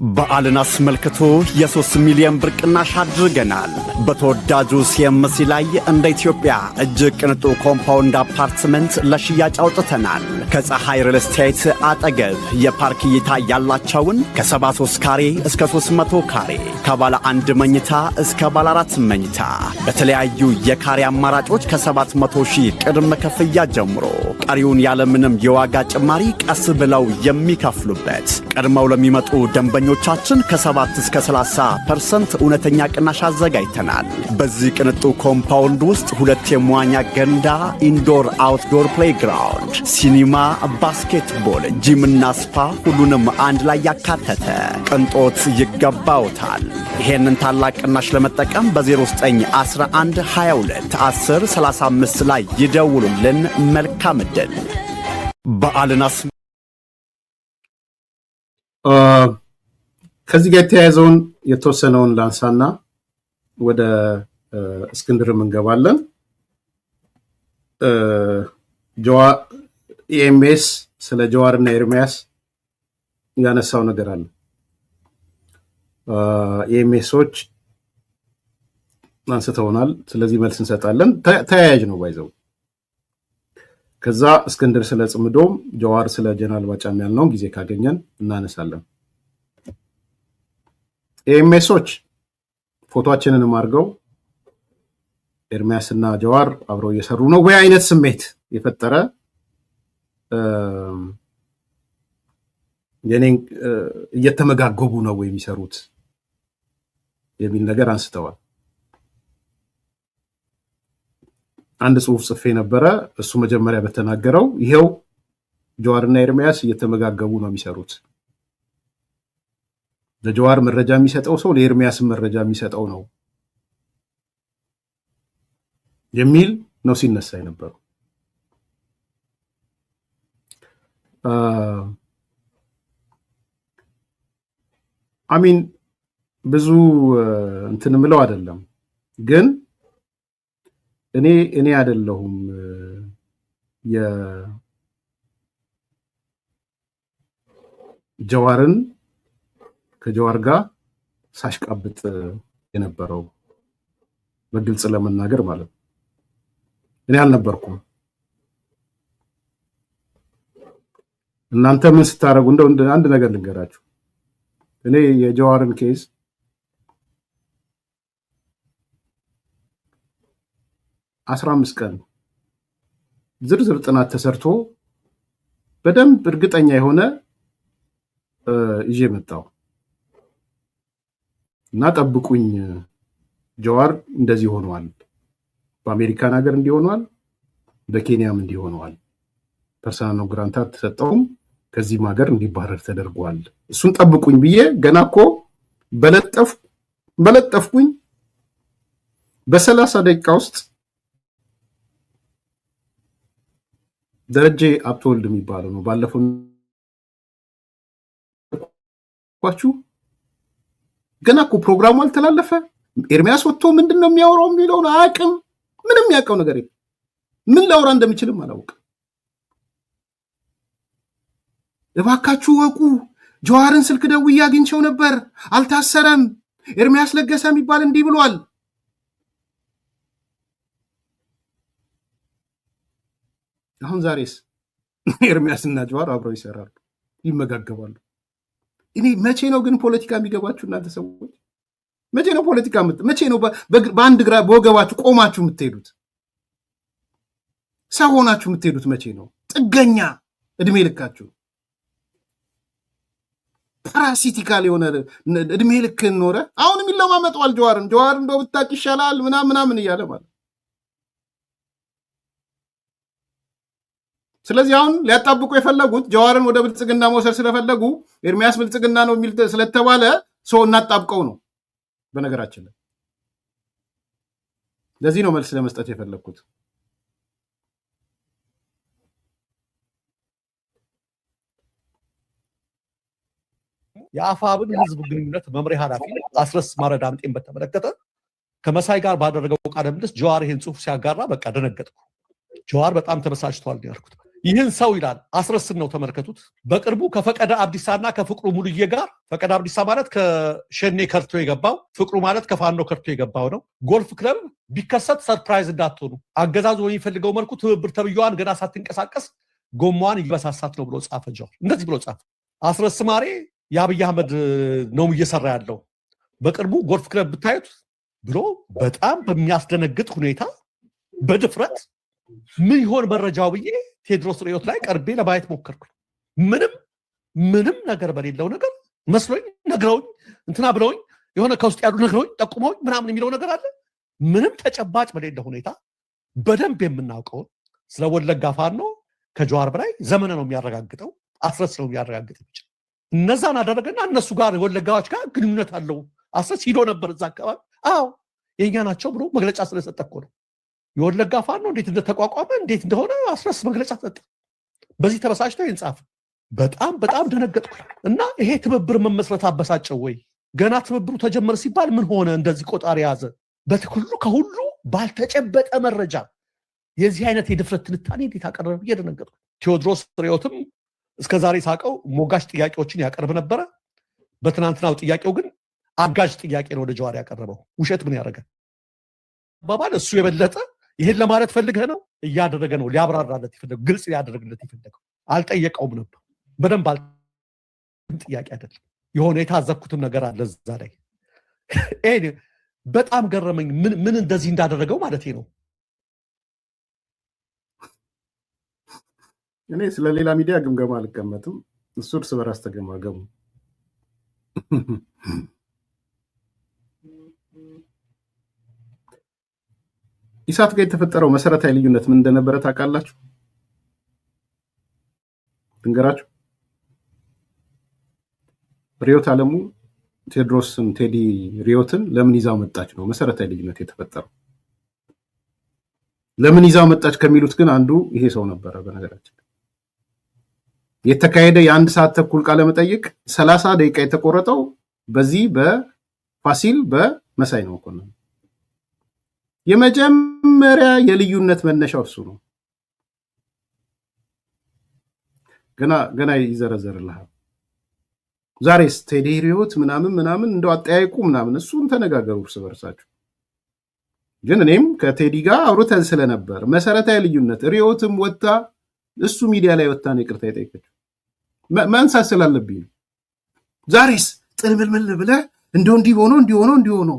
በዓልን አስመልክቶ የ3 ሚሊዮን ብር ቅናሽ አድርገናል። በተወዳጁ ሲኤምሲ ላይ እንደ ኢትዮጵያ እጅግ ቅንጡ ኮምፓውንድ አፓርትመንት ለሽያጭ አውጥተናል። ከፀሐይ ሪል ስቴት አጠገብ የፓርክ እይታ ያላቸውን ከ73 ካሬ እስከ 300 ካሬ፣ ከባለ 1 መኝታ እስከ ባለ 4 መኝታ በተለያዩ የካሬ አማራጮች ከ700 ሺህ ቅድመ ክፍያ ጀምሮ ቀሪውን ያለምንም የዋጋ ጭማሪ ቀስ ብለው የሚከፍሉበት ቀድመው ለሚመጡ ደንበኞቻችን ከ7 እስከ 30% እውነተኛ ቅናሽ አዘጋጅተናል። በዚህ ቅንጡ ኮምፓውንድ ውስጥ 2 የመዋኛ ገንዳ፣ ኢንዶር አውትዶር ፕሌይግራውንድ፣ ሲኒማ፣ ባስኬትቦል፣ ጂምና ስፓ ሁሉንም አንድ ላይ ያካተተ ቅንጦት ይገባውታል። ይሄንን ታላቅ ቅናሽ ለመጠቀም በ0911 22 10 35 ላይ ይደውሉልን። መልካም ዕድል። በዓልን ከዚህ ጋር የተያያዘውን የተወሰነውን ላንሳና ወደ እስክንድርም እንገባለን። ኢኤምኤስ ስለ ጀዋርና ኤርሚያስ ያነሳው ነገር አለ። ኢኤምኤሶች አንስተውናል። ስለዚህ መልስ እንሰጣለን። ተያያዥ ነው ባይዘው። ከዛ እስክንድር ስለ ጽምዶም፣ ጀዋር ስለ ጀነራል ባጫም ያልነውን ጊዜ ካገኘን እናነሳለን። ኢኤምኤሶች ፎቶአችንንም አድርገው ኤርሚያስና ጀዋር አብረው እየሰሩ ነው ወይ አይነት ስሜት የፈጠረ የኔን እየተመጋገቡ ነው ወይ የሚሰሩት የሚል ነገር አንስተዋል። አንድ ጽሁፍ ጽፌ ነበረ። እሱ መጀመሪያ በተናገረው ይሄው ጀዋርና ኤርሚያስ እየተመጋገቡ ነው የሚሰሩት። ለጀዋር መረጃ የሚሰጠው ሰው ለኤርሚያስ መረጃ የሚሰጠው ነው የሚል ነው ሲነሳ የነበረው። አሚን ብዙ እንትን ምለው አይደለም፣ ግን እኔ አይደለሁም የጀዋርን ከጀዋር ጋር ሳሽቃብጥ የነበረው በግልጽ ለመናገር ማለት ነው። እኔ አልነበርኩም። እናንተ ምን ስታረጉ እንደው አንድ ነገር ልንገራችሁ። እኔ የጀዋርን ኬዝ አስራ 15 ቀን ዝርዝር ጥናት ተሰርቶ በደንብ እርግጠኛ የሆነ ይዤ መጣው እና ጠብቁኝ፣ ጀዋር እንደዚህ ሆኗል፣ በአሜሪካን ሀገር እንዲሆኗል፣ በኬንያም እንዲሆኗል፣ ፐርሰናል ነው ግራንታ ተሰጠውም፣ ከዚህም ሀገር እንዲባረር ተደርጓል። እሱን ጠብቁኝ ብዬ ገና እኮ በለጠፍኩኝ በ30 ደቂቃ ውስጥ ደረጀ አብተወልድ የሚባለው ነው ባለፈው ቋችሁ ገና እኮ ፕሮግራሙ አልተላለፈ። ኤርሚያስ ወጥቶ ምንድነው የሚያወራው የሚለውን አያውቅም። ምንም ያውቀው ነገር የለም። ምን ላውራ እንደምችልም አላውቅም። እባካችሁ ወቁ፣ ጀዋርን ስልክ ደውዬ አግኝቼው ነበር፣ አልታሰረም። ኤርሚያስ ለገሰ የሚባል እንዲህ ብሏል። አሁን ዛሬስ ኤርሚያስና ጀዋር አብረው ይሰራሉ፣ ይመጋገባሉ። እኔ መቼ ነው ግን ፖለቲካ የሚገባችሁ እናንተ ሰዎች? መቼ ነው ፖለቲካ መቼ ነው በአንድ ግራ በወገባችሁ ቆማችሁ የምትሄዱት? ሰው ሆናችሁ የምትሄዱት መቼ ነው? ጥገኛ እድሜ ልካችሁ ፓራሲቲካል የሆነ እድሜ ልክ ኖረ። አሁንም ይለማመጠዋል ጀዋር እንደው ብታቅ ይሻላል ምናምን እያለ ማለት። ስለዚህ አሁን ሊያጣብቁ የፈለጉት ጀዋርን ወደ ብልጽግና መውሰድ ስለፈለጉ ኤርሚያስ ብልጽግና ነው የሚል ስለተባለ ሰው እናጣብቀው ነው። በነገራችን ላይ ለዚህ ነው መልስ ለመስጠት የፈለግኩት። የአፋብን ህዝብ ግንኙነት መምሪያ ኃላፊ አስረስ ማረዳምጤን በተመለከተ ከመሳይ ጋር ባደረገው ቃለ ምልልስ ጀዋር ይሄን ጽሁፍ ሲያጋራ በቃ ደነገጥኩ። ጀዋር በጣም ተበሳጭቷል ያልኩት ይህን ሰው ይላል አስረስን ነው ተመልከቱት። በቅርቡ ከፈቀደ አብዲሳና ከፍቅሩ ሙሉዬ ጋር ፈቀደ አብዲሳ ማለት ከሸኔ ከርቶ የገባው ፍቅሩ ማለት ከፋኖ ከርቶ የገባው ነው። ጎልፍ ክለብ ቢከሰት ሰርፕራይዝ እንዳትሆኑ አገዛዙ በሚፈልገው መልኩ ትብብር ተብያዋን ገና ሳትንቀሳቀስ ጎማዋን ይበሳሳት ነው ብሎ ጻፈ። ጀዋር እንደዚህ ብሎ ጻፈ። አስረስ ማሬ የአብይ አህመድ ነው እየሰራ ያለው በቅርቡ ጎልፍ ክለብ ብታዩት ብሎ በጣም በሚያስደነግጥ ሁኔታ በድፍረት ምን ይሆን መረጃው ብዬ ቴድሮስ ርዕዮት ላይ ቀርቤ ለማየት ሞከርኩ። ምንም ነገር በሌለው ነገር መስሎኝ ነግረውኝ እንትና ብለውኝ የሆነ ከውስጥ ያሉ ነግረውኝ ጠቁመውኝ ምናምን የሚለው ነገር አለ። ምንም ተጨባጭ በሌለው ሁኔታ በደንብ የምናውቀውን ስለ ወለጋ ፋኖ ከጀዋር በላይ ዘመነ ነው የሚያረጋግጠው፣ አስረስ ነው የሚያረጋግጥ ይችላል። እነዛን አደረገና እነሱ ጋር ወለጋዎች ጋር ግንኙነት አለው አስረስ ሂዶ ነበር እዛ አካባቢ። አዎ የኛ ናቸው ብሎ መግለጫ ስለሰጠ እኮ ነው። የወለጋ ፋኖ እንዴት እንደተቋቋመ እንዴት እንደሆነ አስረስ መግለጫ ሰጠ። በዚህ ተበሳጭተው ይንጻፍ በጣም ደነገጥኩ። እና ይሄ ትብብር መመስረት አበሳጨው ወይ? ገና ትብብሩ ተጀመረ ሲባል ምን ሆነ እንደዚህ ቆጣሪ ያዘ? በትክክሉ ከሁሉ ባልተጨበጠ መረጃ የዚህ አይነት የድፍረት ትንታኔ እንዴት አቀረበ ብዬ ደነገጥኩ። ቴዎድሮስ ርዕዮትም እስከዛሬ ሳቀው ሞጋሽ ጥያቄዎችን ያቀርብ ነበረ። በትናንትናው ጥያቄው ግን አጋዥ ጥያቄ ነው ወደ ጀዋር ያቀረበው። ውሸት ምን ያደርጋል ባባል እሱ የበለጠ ይሄን ለማለት ፈልገህ ነው እያደረገ ነው ሊያብራራለት ይፈልገው ግልጽ ሊያደርግለት ይፈልገው። አልጠየቀውም ነበር በደንብ ጥያቄ አይደለም። የሆነ የታዘብኩትም ነገር አለ እዛ ላይ በጣም ገረመኝ። ምን እንደዚህ እንዳደረገው ማለት ነው። እኔ ስለ ሌላ ሚዲያ ግምገማ አልቀመጥም። እሱ እርስ በራስ ተገማገሙ። ኢሳት ጋር የተፈጠረው መሰረታዊ ልዩነት ምን እንደነበረ ታውቃላችሁ? ድንገራችሁ። ርዕዮት ዓለሙ ቴድሮስን ቴዲ ርዕዮትን ለምን ይዛው መጣች ነው መሰረታዊ ልዩነት የተፈጠረው። ለምን ይዛው መጣች ከሚሉት ግን አንዱ ይሄ ሰው ነበረ። በነገራችን የተካሄደ የአንድ ሰዓት ተኩል ቃለ መጠይቅ 30 ደቂቃ የተቆረጠው በዚህ በፋሲል በመሳይ ነው መኮንን። የመጀመሪያ የልዩነት መነሻው እሱ ነው። ገና ይዘረዘርልሃል። ዛሬስ ቴዲ ርዕዮት ምናምን እንደው አጠያይቁ ምናምን እሱን ተነጋገሩ እርስ በርሳችሁ። ግን እኔም ከቴዲ ጋር አውርተን ስለነበር መሰረታዊ ልዩነት ርዕዮትም ወጣ እሱ ሚዲያ ላይ ወጣ ነው ይቅርታ የጠየቀችው ማንሳት ስላለብኝ ነው። ዛሬስ ጥልምልምል ብለህ እንደው እንዲህ ሆኖ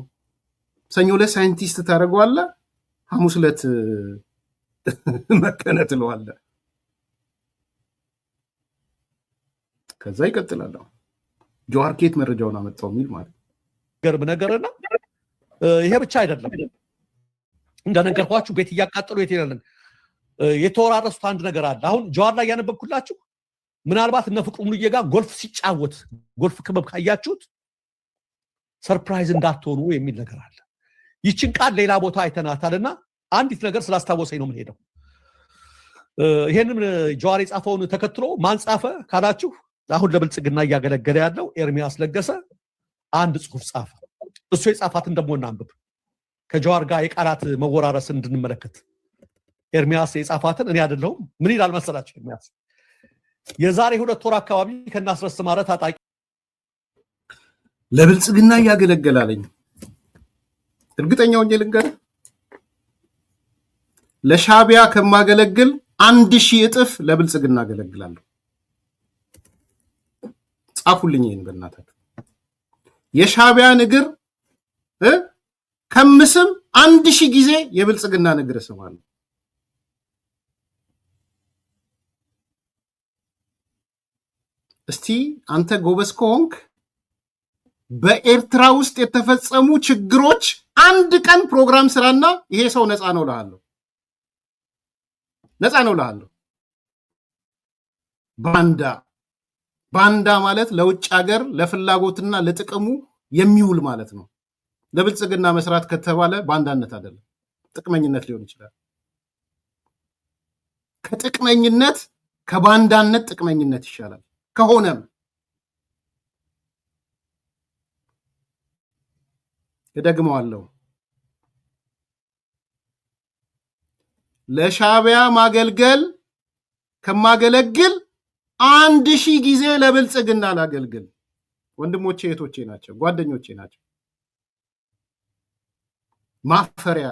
ሰኞ ዕለት ሳይንቲስት ታደርገዋለህ፣ ሐሙስ ዕለት መከነ ትለዋለህ። ከዛ ይቀጥላል። ጀዋር ኬት መረጃውን አመጣው የሚል ማለት ገርም ነገርና ይሄ ብቻ አይደለም። እንደነገርኳችሁ ቤት እያቃጠሉ የት ይላልን የተወራረሱት አንድ ነገር አለ። አሁን ጀዋር ላይ ያነበብኩላችሁ ምናልባት እነ ፍቅሩ ሙሉዬ ጋር ጎልፍ ሲጫወት ጎልፍ ክበብ ካያችሁት ሰርፕራይዝ እንዳትሆኑ የሚል ነገር አለ። ይችን ቃል ሌላ ቦታ አይተናታልና አንዲት ነገር ስላስታወሰኝ ነው የምንሄደው። ይሄንን ጀዋር የጻፈውን ተከትሎ ማን ጻፈ ካላችሁ አሁን ለብልጽግና እያገለገለ ያለው ኤርሚያስ ለገሰ አንድ ጽሁፍ ጻፈ። እሱ የጻፋትን ደግሞ እናንብብ ከጀዋር ጋር የቃላት መወራረስን እንድንመለከት። ኤርሚያስ የጻፋትን እኔ አይደለሁም። ምን ይላል መሰላችሁ? ኤርሚያስ የዛሬ 2 ወር አካባቢ ከናስረስ ማረ ታጣቂ ለብልጽግና እያገለገላለኝ እርግጠኛው ልንገር ለሻቢያ ከማገለግል 1000 እጥፍ ለብልጽግና አገለግላለሁ። ጻፉልኝ ይሄን በእናታችሁ። የሻቢያን እግር ከምስም 1000 ጊዜ የብልጽግና እግር ስማለሁ። እስቲ አንተ ጎበዝ ከሆንክ በኤርትራ ውስጥ የተፈጸሙ ችግሮች አንድ ቀን ፕሮግራም ስራና ይሄ ሰው ነፃ ነው እልሃለሁ። ባንዳ ማለት ለውጭ ሀገር ለፍላጎትና ለጥቅሙ የሚውል ማለት ነው። ለብልጽግና መስራት ከተባለ ባንዳነት አይደለም፣ ጥቅመኝነት ሊሆን ይችላል። ከጥቅመኝነት ከባንዳነት ጥቅመኝነት ይሻላል። ከሆነም እደግመዋለሁ፣ ለሻቢያ ማገልገል ከማገለግል 1000 ጊዜ ለብልጽግና ላገልግል። ወንድሞቼ እህቶቼ ናቸው፣ ጓደኞቼ ናቸው። ማፈሪያ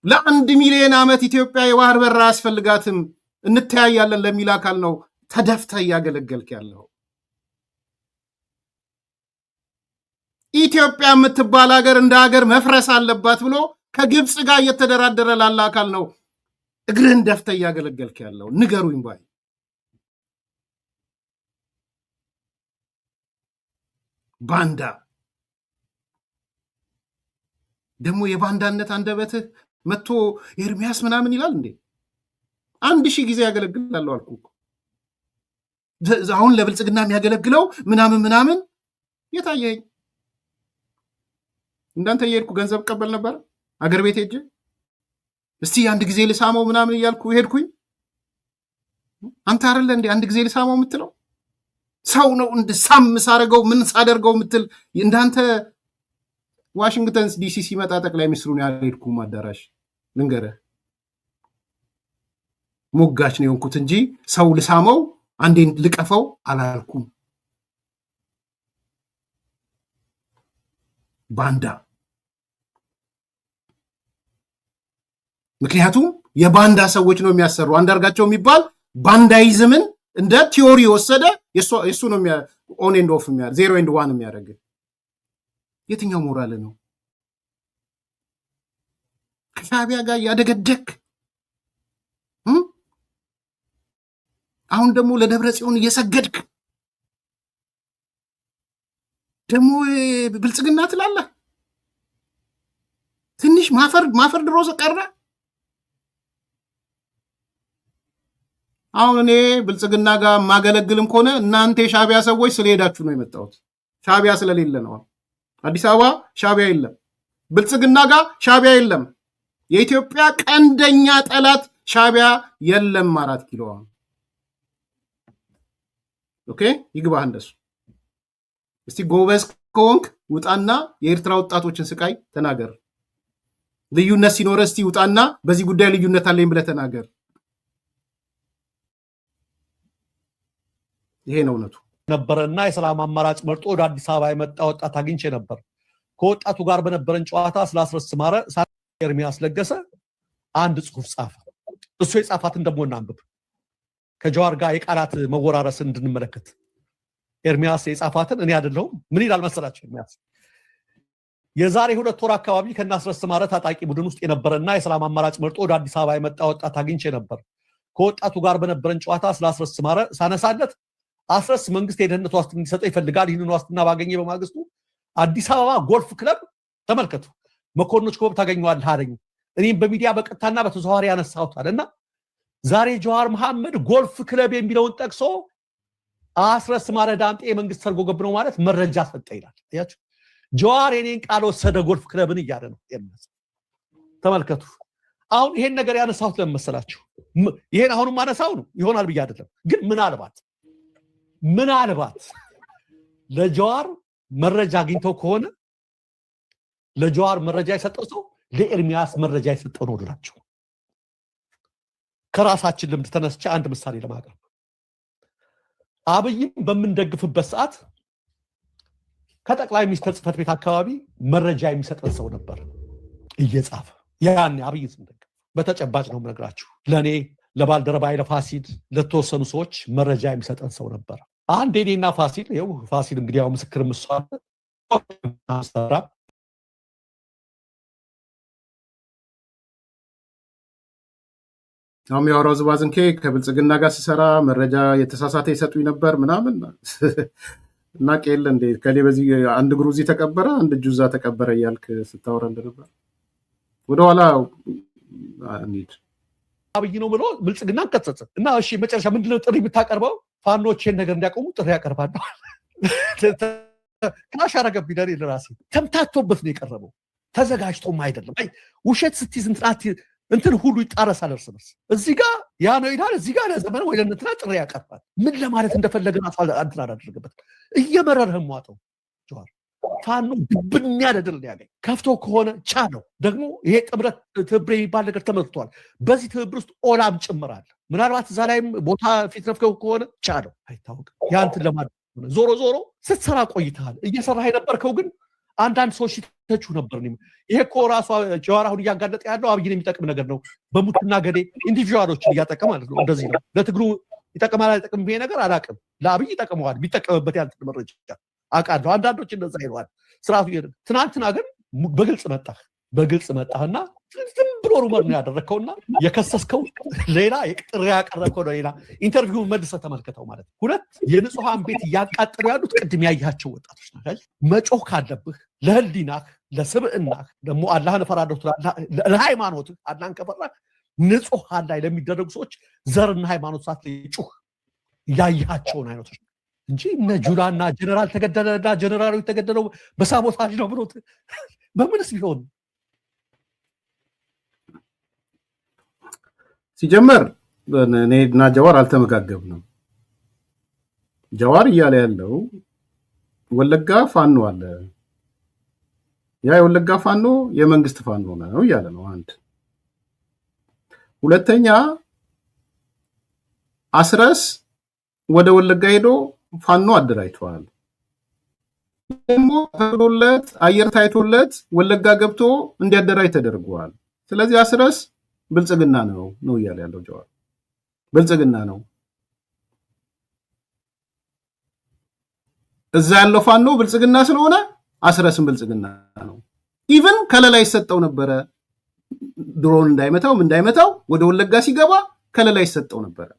ለ1 ሚሊዮን ዓመት ኢትዮጵያ የባህር በር አያስፈልጋትም እንተያያለን ለሚል አካል ነው ተደፍተ እያገለገልክ ያለው። ኢትዮጵያ የምትባል ሀገር እንደ ሀገር መፍረስ አለባት ብሎ ከግብፅ ጋር እየተደራደረ ላለ አካል ነው እግርህን ደፍተ እያገለገልክ ያለው። ንገሩኝ ባይ ባንዳ ደግሞ የባንዳነት አንደበትህ መጥቶ ኤርሚያስ ምናምን ይላል እንዴ? 1000 ጊዜ ያገለግላለሁ አልኩ እኮ። አሁን ለብልጽግና የሚያገለግለው ምናምን የታየኝ እንዳንተ እየሄድኩ ገንዘብ ቀበል ነበር አገር ቤት ሄጄ እስቲ አንድ ጊዜ ልሳመው ምናምን እያልኩ ሄድኩኝ። አንተ አይደለ እንዴ አንድ ጊዜ ልሳመው የምትለው? ሰው ነው እንደ ሳምስ አደረገው ምን ሳደርገው የምትል እንዳንተ ዋሽንግተን ዲሲ ሲመጣ ጠቅላይ ሚኒስትሩን ያልሄድኩም አዳራሽ ልንገርህ፣ ሞጋች ነው የሆንኩት እንጂ ሰው ልሳመው አንዴ ልቀፈው አላልኩም። ባንዳ። ምክንያቱም የባንዳ ሰዎች ነው የሚያሰሩ። አንዳርጋቸው የሚባል ባንዳይዝምን እንደ ቲዮሪ ወሰደ። የሱ ነው ኦን ኤንድ ኦፍ የሚያደርግ 0 ኤንድ 1 የሚያደርግ። የትኛው ሞራል ነው? ከሻዕቢያ ጋር ያደገደክ አሁን ደግሞ ለደብረ ጽዮን እየሰገድክ ደግሞ ብልጽግና ትላለህ። ትንሽ ማፈር ድሮ ቀረ። አሁን እኔ ብልጽግና ጋር ማገለግልም ከሆነ እናንተ የሻዕቢያ ሰዎች ስለሄዳችሁ ነው የመጣሁት። ሻዕቢያ ስለሌለ ነው። አዲስ አበባ ሻዕቢያ የለም፣ ብልጽግና ጋር ሻዕቢያ የለም። የኢትዮጵያ ቀንደኛ ጠላት ሻዕቢያ የለም። 4 ኪሎ ኦኬ፣ ይግባህ እንደሱ። እስቲ ጎበዝ ከሆንክ ውጣና የኤርትራ ወጣቶችን ስቃይ ተናገር። ልዩነት ሲኖር እስቲ ውጣና በዚህ ጉዳይ ልዩነት አለኝ ብለህ ተናገር። ይሄ ነው እውነቱ። ነበረና የሰላም አማራጭ መርጦ ወደ አዲስ አበባ የመጣ ወጣት አግኝቼ ነበር። ከወጣቱ ጋር በነበረን ጨዋታ ስለ አስረስ ማረ ኤርሚያስ ለገሰ አንድ ጽሁፍ ጻፈ። እሱ የጻፋትን ደግሞ እናንብብ፣ ከጀዋር ጋር የቃላት መወራረስ እንድንመለከት። ኤርሚያስ የጻፋትን እኔ አይደለሁም። ምን ይላል መሰላችሁ? ኤርሚያስ የዛሬ 2 ወር አካባቢ ከናስረስ ማረ ታጣቂ ቡድን ውስጥ የነበረና የሰላም አማራጭ መርጦ ወደ አዲስ አበባ የመጣ ወጣት አግኝቼ ነበር። ከወጣቱ ጋር በነበረን ጨዋታ ስለ አስረስ ማረ ሳነሳለት አስረስ መንግስት የደህንነት ዋስትና እንዲሰጠው ይፈልጋል። ይህንን ዋስትና ባገኘ በማግስቱ አዲስ አበባ ጎልፍ ክለብ ተመልከቱ መኮንኖች ክበብ ታገኘዋለህ አለኝ። እኔም በሚዲያ በቀጥታና በተዘዋዋሪ ያነሳሁታልና ዛሬ ጀዋር መሐመድ ጎልፍ ክለብ የሚለውን ጠቅሶ አስረስ ማረ ዳምጤ የመንግስት ሰርጎ ገብ ነው ማለት መረጃ ሰጠ ይላል። ያችሁ ጀዋር የኔን ቃል ወሰደ ጎልፍ ክለብን እያለ ነው ኤርሚያስ። ተመልከቱ። አሁን ይሄን ነገር ያነሳሁት ለምን መሰላችሁ? ይሄን አሁንም ማነሳው ነው ይሆናል ብዬ አይደለም፣ ግን ምናልባት ለጀዋር መረጃ አግኝተው ከሆነ ለጀዋር መረጃ የሰጠው ሰው ለኤርሚያስ መረጃ የሰጠው ነው ልላችሁ። ከራሳችን ልምድ ተነስቼ አንድ ምሳሌ ለማቅረብ አብይም በምንደግፍበት ሰዓት ከጠቅላይ ሚኒስትር ጽሕፈት ቤት አካባቢ መረጃ የሚሰጠን ሰው ነበር እየጻፈ። ያኔ አብይ ስንደግፍ በተጨባጭ ነው የምነግራችሁ። ለኔ ለባልደረባዬ ለፋሲል ለተወሰኑ ሰዎች መረጃ የሚሰጠን ሰው ነበር። አንድ እኔና ፋሲል ይኸው ፋሲል እንግዲህ ያው ምስክር መስዋዕት አሰራ የሚያወራው ዝባዝንኬ ከብልጽግና ጋር ሲሰራ መረጃ የተሳሳተ ይሰጡኝ ነበር ምናምን እና ቄል እንዴ ከሌ በዚህ አንድ እግሩ እዚህ ተቀበረ አንድ እጁ እዛ ተቀበረ እያልክ ስታወራ እንደነበር ወደኋላ እንሂድ። አብይ ነው ብሎ ብልጽግና ከጸጸ እና እሺ መጨረሻ ምንድነው ጥሪ የምታቀርበው? ፋኖችን ነገር እንዲያቆሙ ጥሪ ያቀርባለሁ። ክላሽ አረገብኝ ለኔ ለራሴ ተምታቶበት ነው የቀረበው፣ ተዘጋጅቶም አይደለም። አይ ውሸት ስትይዝ እንትን ሁሉ ይጣረሳል እርስ በርስ። እዚህ ጋር ያ ነው ይላል፣ እዚህ ጋር ለዘመን ወይ ለእንትና ጥሪ ያቀርባል። ምን ለማለት እንደፈለገ እንትን አላደረገበት። እየመረረህም ዋጠው ጀዋር ፋኖ ድብን ያለ ድል ያገኝ ከፍቶ ከሆነ ቻለው ደግሞ ይሄ ጥምረት ትብብር የሚባል ነገር ተመልክቷል። በዚህ ትብብር ውስጥ ኦላም ጭምራል። ምናልባት እዛ ላይም ቦታ ፊት ነፍከው ከሆነ ቻለው አይታወቅም። ያንተን ለማድረግ ዞሮ ዞሮ ስትሰራ ቆይተሃል። እየሰራህ የነበርከው ግን አንዳንድ ሰዎች ሲተቹ ነበር። ይሄ እኮ ራሱ ጀዋር አሁን እያጋለጠ ያለው አብይን የሚጠቅም ነገር ነው። በሙትና ገዴ ኢንዲቪጁዋሎችን እያጠቀ ማለት ነው። እንደዚህ ነው። ለትግሉ ይጠቅማል አይጠቅም ይሄ ነገር አላውቅም። ለአብይ ይጠቅመዋል ቢጠቀምበት ያንተን መረጃ አውቃለሁ። አንዳንዶች እንደዛ ይለዋል። ስርዓቱ ትናንትና ግን በግልጽ መጣህና ዝም ብሎ ሩመር ነው ያደረግከውና የከሰስከው ሌላ የቅጥር ያቀረብከው ሌላ ኢንተርቪው መልሰህ ተመልከተው ማለት ነው። ሁለት የንጹሃን ቤት እያቃጠሉ ያሉት ቅድም ያያቸው ወጣቶች ናቸው። መጮህ ካለብህ ለህሊናህ፣ ለስብዕናህ ደግሞ አላህን እፈራለሁ ለሃይማኖትህ አላህን ከፈራህ ንጹሃን ላይ ለሚደረጉ ሰዎች ዘርና ሃይማኖት ሳትለይ ያያቸውን አይነቶች እንጂ እነ ጁላና ጀነራል ተገደለና ጀነራሉ የተገደለው በሳቦታጅ ነው ብሎ በምንስ ቢሆን ሲጀመር እኔና ጀዋር አልተመጋገብንም። ጀዋር እያለ ያለው ወለጋ ፋኖ አለ፣ ያ የወለጋ ፋኖ የመንግስት ፋኖ ነው እያለ ነው። አንድ ሁለተኛ አስረስ ወደ ወለጋ ሄዶ ፋኖ አደራጅቷል። ደግሞ ተብሎለት አየር ታይቶለት ወለጋ ገብቶ እንዲያደራጅ ተደርጓል። ስለዚህ አስረስ ብልጽግና ነው እያለ ያለው ጀዋር ብልጽግና ነው። እዛ ያለው ፋኖ ብልጽግና ስለሆነ አስረስም ብልጽግና ነው። ኢቭን ከለላ ይሰጠው ነበረ። ድሮን እንዳይመታው ወደ ወለጋ ሲገባ ከለላ ይሰጠው ነበረ።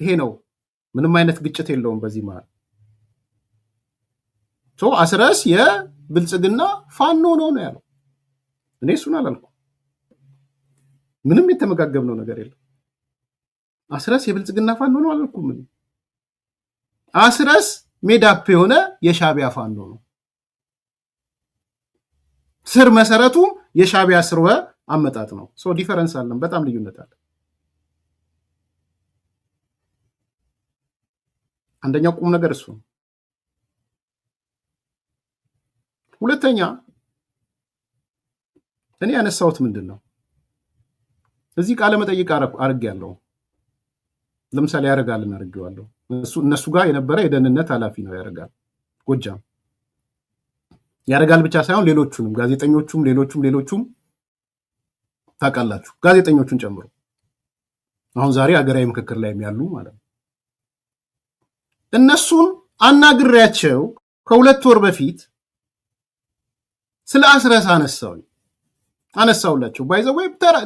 ይሄ ነው። ምንም አይነት ግጭት የለውም በዚህ መሃል። አስረስ የብልጽግና ፋኖ ነው ያለው። እኔ እሱን አላልኩም። ምንም የተመጋገብነው ነገር የለም። አስረስ የብልጽግና ፋኖ ነው አላልኩም። አስረስ ሜዳፕ የሆነ የሻቢያ ፋኖ ነው። ስር መሰረቱ የሻቢያ ስርወ አመጣጥ ነው። ዲፈረንስ አለን፣ በጣም ልዩነት አለ። አንደኛው ቁም ነገር እሱ ነው። ሁለተኛ እኔ ያነሳሁት ምንድን ነው፣ እዚህ ቃለ መጠይቅ አድርጌያለሁ። ለምሳሌ ያረጋልን አድርጌዋለሁ። እነሱ ጋር የነበረ የደህንነት ኃላፊ ነው ያረጋል ጎጃም። ያረጋል ብቻ ሳይሆን ሌሎቹንም ጋዜጠኞቹም ሌሎቹም ታውቃላችሁ፣ ጋዜጠኞቹን ጨምሮ አሁን ዛሬ ሀገራዊ ምክክር ላይ ያሉ ማለት ነው። እነሱን አናግሬያቸው ከ2 ወር በፊት ስለ አስረስ አነሳውላቸው። ባይዘው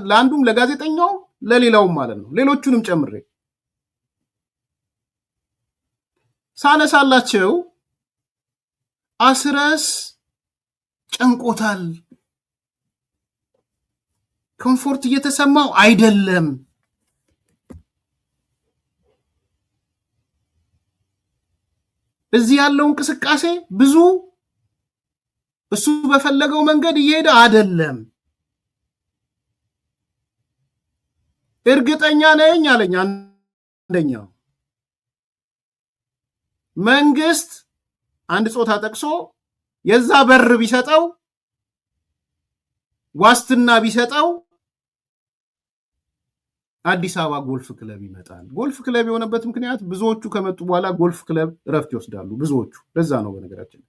ለአንዱም ለጋዜጠኛው ለሌላውም ማለት ነው፣ ሌሎቹንም ጨምሬ ሳነሳላቸው አስረስ ጨንቆታል፣ ኮምፎርት እየተሰማው አይደለም፣ እዚህ ያለው እንቅስቃሴ ብዙ እሱ በፈለገው መንገድ እየሄደ አይደለም፣ እርግጠኛ ነኝ አለኝ። አንደኛው መንግስት አንድ ጾታ ጠቅሶ የዛ በር ቢሰጠው ዋስትና ቢሰጠው አዲስ አበባ ጎልፍ ክለብ ይመጣል። ጎልፍ ክለብ የሆነበት ምክንያት ብዙዎቹ ከመጡ በኋላ ጎልፍ ክለብ እረፍት ይወስዳሉ። ብዙዎቹ ለዛ ነው። በነገራችን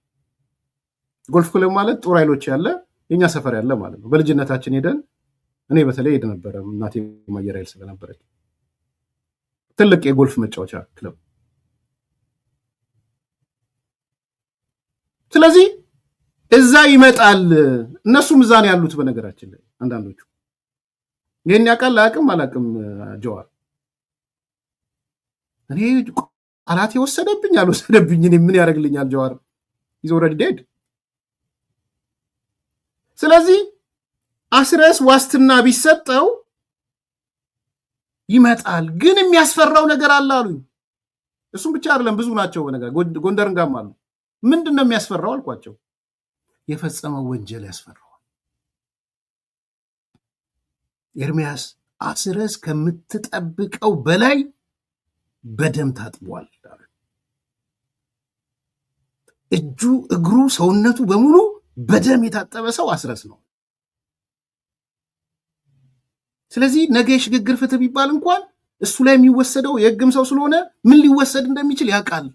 ጎልፍ ክለብ ማለት ጦር ኃይሎች ያለ የኛ ሰፈር ያለ ማለት ነው። በልጅነታችን ሄደን እኔ በተለይ ሄደ ነበረ፣ እናቴ ማየር ኃይል ስለነበረች ትልቅ የጎልፍ መጫወቻ ክለብ። ስለዚህ እዛ ይመጣል። እነሱም እዛ ነው ያሉት። በነገራችን ላይ አንዳንዶቹ ይሄን ያውቃል አላውቅም ጀዋር። እኔ ቃላት የወሰደብኝ አልወሰደብኝ እኔ ምን ያደርግልኛል? ጀዋር ኢዝ ኦልሬዲ ዴድ። ስለዚህ አስረስ ዋስትና ቢሰጠው ይመጣል። ግን የሚያስፈራው ነገር አለ አሉኝ። እሱም ብቻ አይደለም ብዙ ናቸው። በነገር ጎንደርን ጋም አሉ። ምንድነው የሚያስፈራው አልኳቸው። የፈጸመው ወንጀል ያስፈራዋል። ኤርሚያስ አስረስ ከምትጠብቀው በላይ በደም ታጥቧል። እጁ እግሩ ሰውነቱ በሙሉ በደም የታጠበ ሰው አስረስ ነው። ስለዚህ ነገ የሽግግር ፍትህ ቢባል እንኳን እሱ ላይ የሚወሰደው የህግም ሰው ስለሆነ ምን ሊወሰድ እንደሚችል ያውቃል።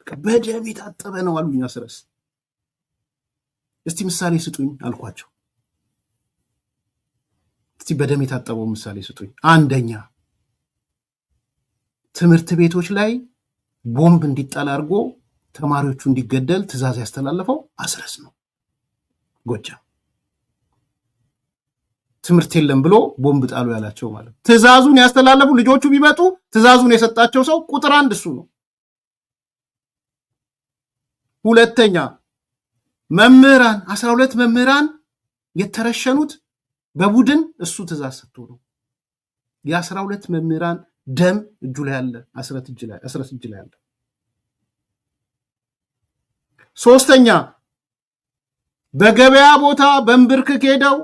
በደም የታጠበ ነው አሉኝ አስረስ። እስቲ ምሳሌ ስጡኝ አልኳቸው። እስቲ በደም የታጠበው ምሳሌ ስጡኝ። አንደኛ ትምህርት ቤቶች ላይ ቦምብ እንዲጣል አድርጎ ተማሪዎቹ እንዲገደል ትዕዛዝ ያስተላለፈው አስረስ ነው። ጎጃም ትምህርት የለም ብሎ ቦምብ ጣሉ ያላቸው ማለት ትዕዛዙን ያስተላለፉ ልጆቹ ቢመጡ ትዕዛዙን የሰጣቸው ሰው ቁጥር አንድ እሱ ነው። ሁለተኛ መምህራን 12 መምህራን የተረሸኑት በቡድን እሱ ትዕዛዝ ሰጥቶ ነው። የ12 መምህራን ደም እጁ ላይ አለ፣ አስረት እጅ ላይ አለ። ሶስተኛ በገበያ ቦታ በንብርክክ ሄደው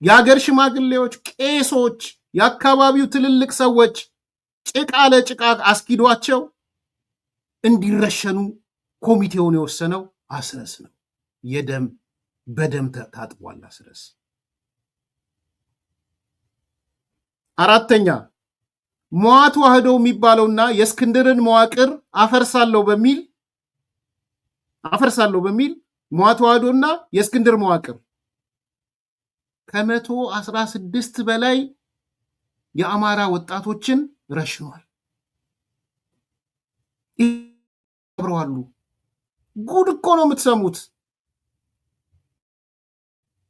የሀገር ሽማግሌዎች፣ ቄሶች፣ የአካባቢው ትልልቅ ሰዎች ጭቃ ለጭቃ አስኪዷቸው እንዲረሸኑ ኮሚቴውን የወሰነው አስረስ ነው። በደም ታጥቧል አስረስ። አራተኛ መዋ ተዋህዶ የሚባለውና የእስክንድርን መዋቅር አፈርሳለሁ በሚል መዋ ተዋህዶና የእስክንድር መዋቅር ከ116 በላይ የአማራ ወጣቶችን ረሽኗል። ይብረዋሉ። ጉድ እኮ ነው የምትሰሙት።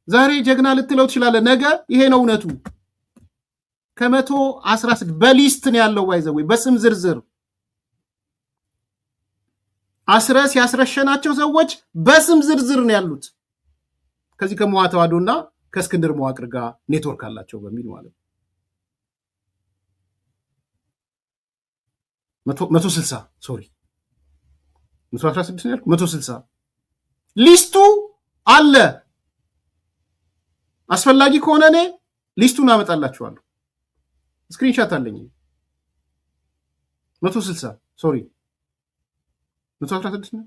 ዛሬ ጀግና ልትለው ትችላለህ፣ ነገ ይሄ ነው እውነቱ። ከ116 በሊስት ነው ያለው፣ ባይዘው በስም ዝርዝር አስረስ ያስረሸናቸው ሰዎች በስም ዝርዝር ነው ያሉት። ከዚህ ከመዋ ተዋህዶና ከእስክንድር መዋቅር ጋር ኔትወርክ አላቸው በሚል ማለት ነው። 160 ሶሪ 116 ነው ያልኩት፣ 160 ሊስቱ አለ። አስፈላጊ ከሆነ እኔ ሊስቱን አመጣላችኋለሁ። ስክሪንሻት አለኝ። 160 ሶሪ 116 ነው።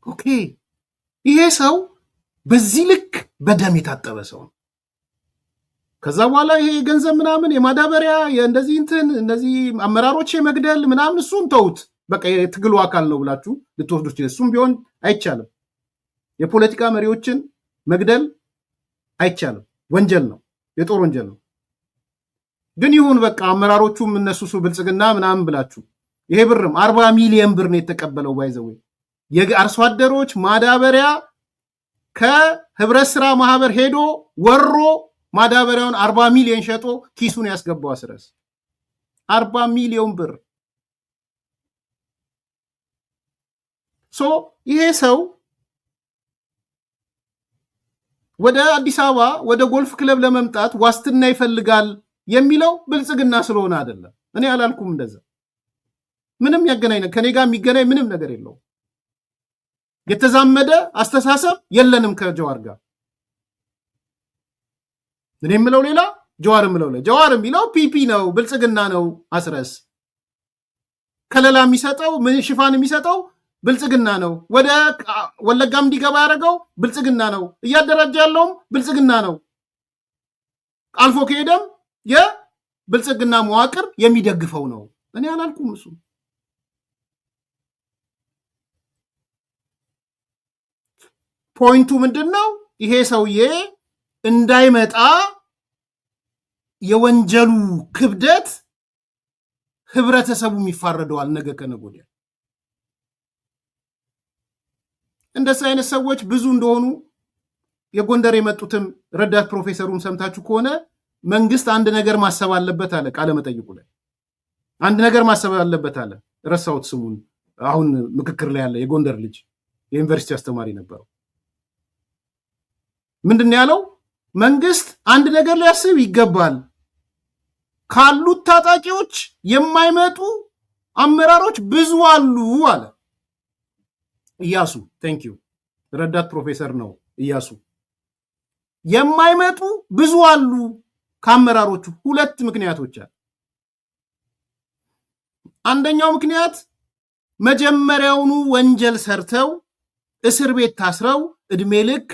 ኦኬ ይሄ ሰው በዚህ ልክ በደም የታጠበ ሰው ነው። ከዛ በኋላ ይሄ የገንዘብ ምናምን የማዳበሪያ እንደዚህ እነዚህ አመራሮች የመግደል ምናምን እሱን ተውት። በቃ የትግሉ አካል ነው ብላችሁ ልትወስዱት ይችላል። እሱም ቢሆን አይቻልም። የፖለቲካ መሪዎችን መግደል አይቻልም፣ ወንጀል ነው፣ የጦር ወንጀል ነው። ግን ይሁን በቃ አመራሮቹም እነሱ ብልጽግና ምናምን ብላችሁ ይሄ ብርም 40 ሚሊዮን ብር ነው የተቀበለው። ባይዘው የአርሶ አደሮች ማዳበሪያ ከህብረት ስራ ማህበር ሄዶ ወሮ ማዳበሪያውን 40 ሚሊዮን ሸጦ ኪሱን ያስገባው አስረስ 40 ሚሊዮን ብር። ይሄ ሰው ወደ አዲስ አበባ ወደ ጎልፍ ክለብ ለመምጣት ዋስትና ይፈልጋል የሚለው ብልጽግና ስለሆነ አይደለም። እኔ አላልኩም እንደዛ። ምንም ያገናኝ ከኔ ጋር የሚገናኝ ምንም ነገር የለውም። የተዛመደ አስተሳሰብ የለንም ከጀዋር ጋር። እኔ የምለው ሌላ፣ ጀዋር የምለው ሌላ። ጀዋር የሚለው ፒፒ ነው፣ ብልጽግና ነው። አስረስ ከለላ የሚሰጠው ምን ሽፋን የሚሰጠው ብልጽግና ነው። ወደ ወለጋም እንዲገባ ያደረገው ብልጽግና ነው። እያደራጀ ያለውም ብልጽግና ነው። አልፎ ከሄደም የብልጽግና መዋቅር የሚደግፈው ነው። እኔ አላልኩም እሱ። ፖይንቱ ምንድነው? ይሄ ሰውዬ እንዳይመጣ የወንጀሉ ክብደት ህብረተሰቡ ይፋረደዋል ነገ ከነገ ወዲያ። እንደዚህ አይነት ሰዎች ብዙ እንደሆኑ የጎንደር የመጡትም ረዳት ፕሮፌሰሩን ሰምታችሁ ከሆነ መንግስት አንድ ነገር ማሰብ አለበት አለ። ቃለ መጠይቁ ላይ አንድ ነገር ማሰብ አለበት አለ። ረሳሁት ስሙን። አሁን ምክክር ላይ ያለ የጎንደር ልጅ የዩኒቨርሲቲ አስተማሪ ነበረው። ምንድን ያለው? መንግስት አንድ ነገር ሊያስብ ይገባል። ካሉት ታጣቂዎች የማይመጡ አመራሮች ብዙ አሉ አለ። ኢያሱ ቴንክ ዩ ረዳት ፕሮፌሰር ነው ኢያሱ። የማይመጡ ብዙ አሉ ከአመራሮቹ። ሁለት ምክንያቶች አሉ። አንደኛው ምክንያት መጀመሪያውኑ ወንጀል ሰርተው እስር ቤት ታስረው እድሜ ልክ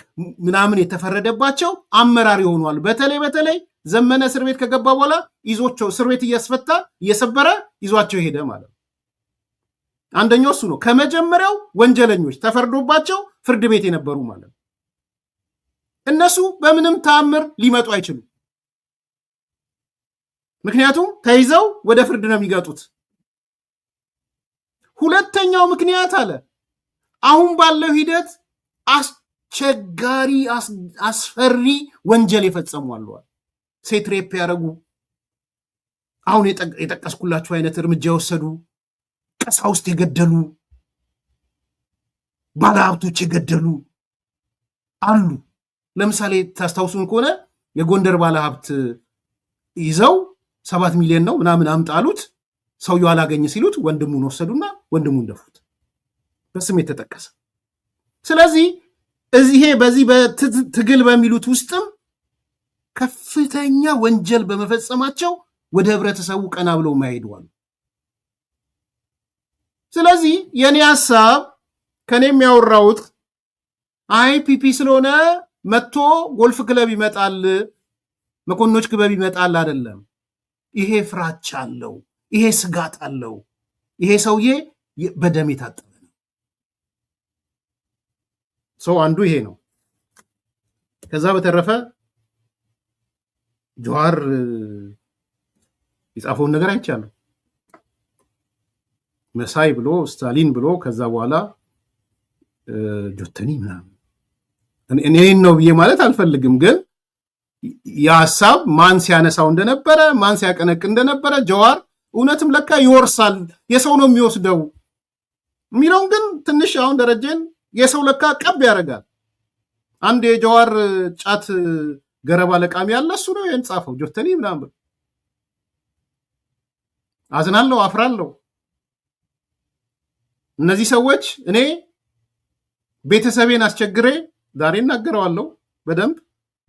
ምናምን የተፈረደባቸው አመራር ይሆኗል። በተለይ ዘመነ እስር ቤት ከገባ በኋላ ይዞቸው እስር ቤት እያስፈታ እየሰበረ ይዟቸው ሄደ ማለት ነው። አንደኛው እሱ ነው። ከመጀመሪያው ወንጀለኞች ተፈርዶባቸው ፍርድ ቤት የነበሩ ማለት ነው። እነሱ በምንም ተአምር ሊመጡ አይችሉም። ምክንያቱም ተይዘው ወደ ፍርድ ነው የሚገጡት። ሁለተኛው ምክንያት አለ አሁን ባለው ሂደት አስቸጋሪ አስፈሪ ወንጀል የፈጸሙ አለዋል። ሴት ሬፕ ያደረጉ፣ አሁን የጠቀስኩላችሁ አይነት እርምጃ የወሰዱ፣ ቀሳውስት የገደሉ፣ ባለሀብቶች የገደሉ አሉ። ለምሳሌ ታስታውሱን ከሆነ የጎንደር ባለሀብት ይዘው 7 ሚሊዮን ነው ምናምን አምጣሉት። ሰውየው አላገኘ ሲሉት ወንድሙን ወሰዱና ወንድሙን ደፉት፣ በስም የተጠቀሰ። ስለዚህ በዚህ በትግል በሚሉት ውስጥም ከፍተኛ ወንጀል በመፈጸማቸው ወደ ህብረተሰቡ ቀና ብለው ማይሄዱዋል። ስለዚህ የኔ ሐሳብ ከኔ የሚያወራውት ፒፒ ስለሆነ መጥቶ ጎልፍ ክለብ ይመጣል፣ መኮንኖች ክበብ ይመጣል አይደለም። ይሄ ፍራቻ አለው፣ ይሄ ስጋት አለው። ይሄ ሰውዬ በደም የታጠበ ነው። ሰው አንዱ ይሄ ነው። ከዛ በተረፈ ጀዋር የጻፈውን ነገር አይቻለሁ። መሳይ ብሎ ስታሊን ብሎ ከዛ በኋላ ጆተኒ ምናምን እኔን ነው ብዬ ማለት አልፈልግም፣ ግን የሀሳብ ማን ሲያነሳው እንደነበረ ማን ሲያቀነቅ እንደነበረ ጀዋር እውነትም ለካ ይወርሳል፣ የሰው ነው የሚወስደው የሚለውን ግን ትንሽ አሁን ደረጀን የሰው ለካ ቀብ ያደርጋል። አንድ የጀዋር ጫት ገረባ ለቃሚ ያለ እሱ ነው ይህን ጻፈው ጆተኒ ምናምን። አዝናለሁ፣ አፍራለሁ። እነዚህ ሰዎች እኔ ቤተሰቤን አስቸግሬ ዛሬ እናገረዋለሁ በደንብ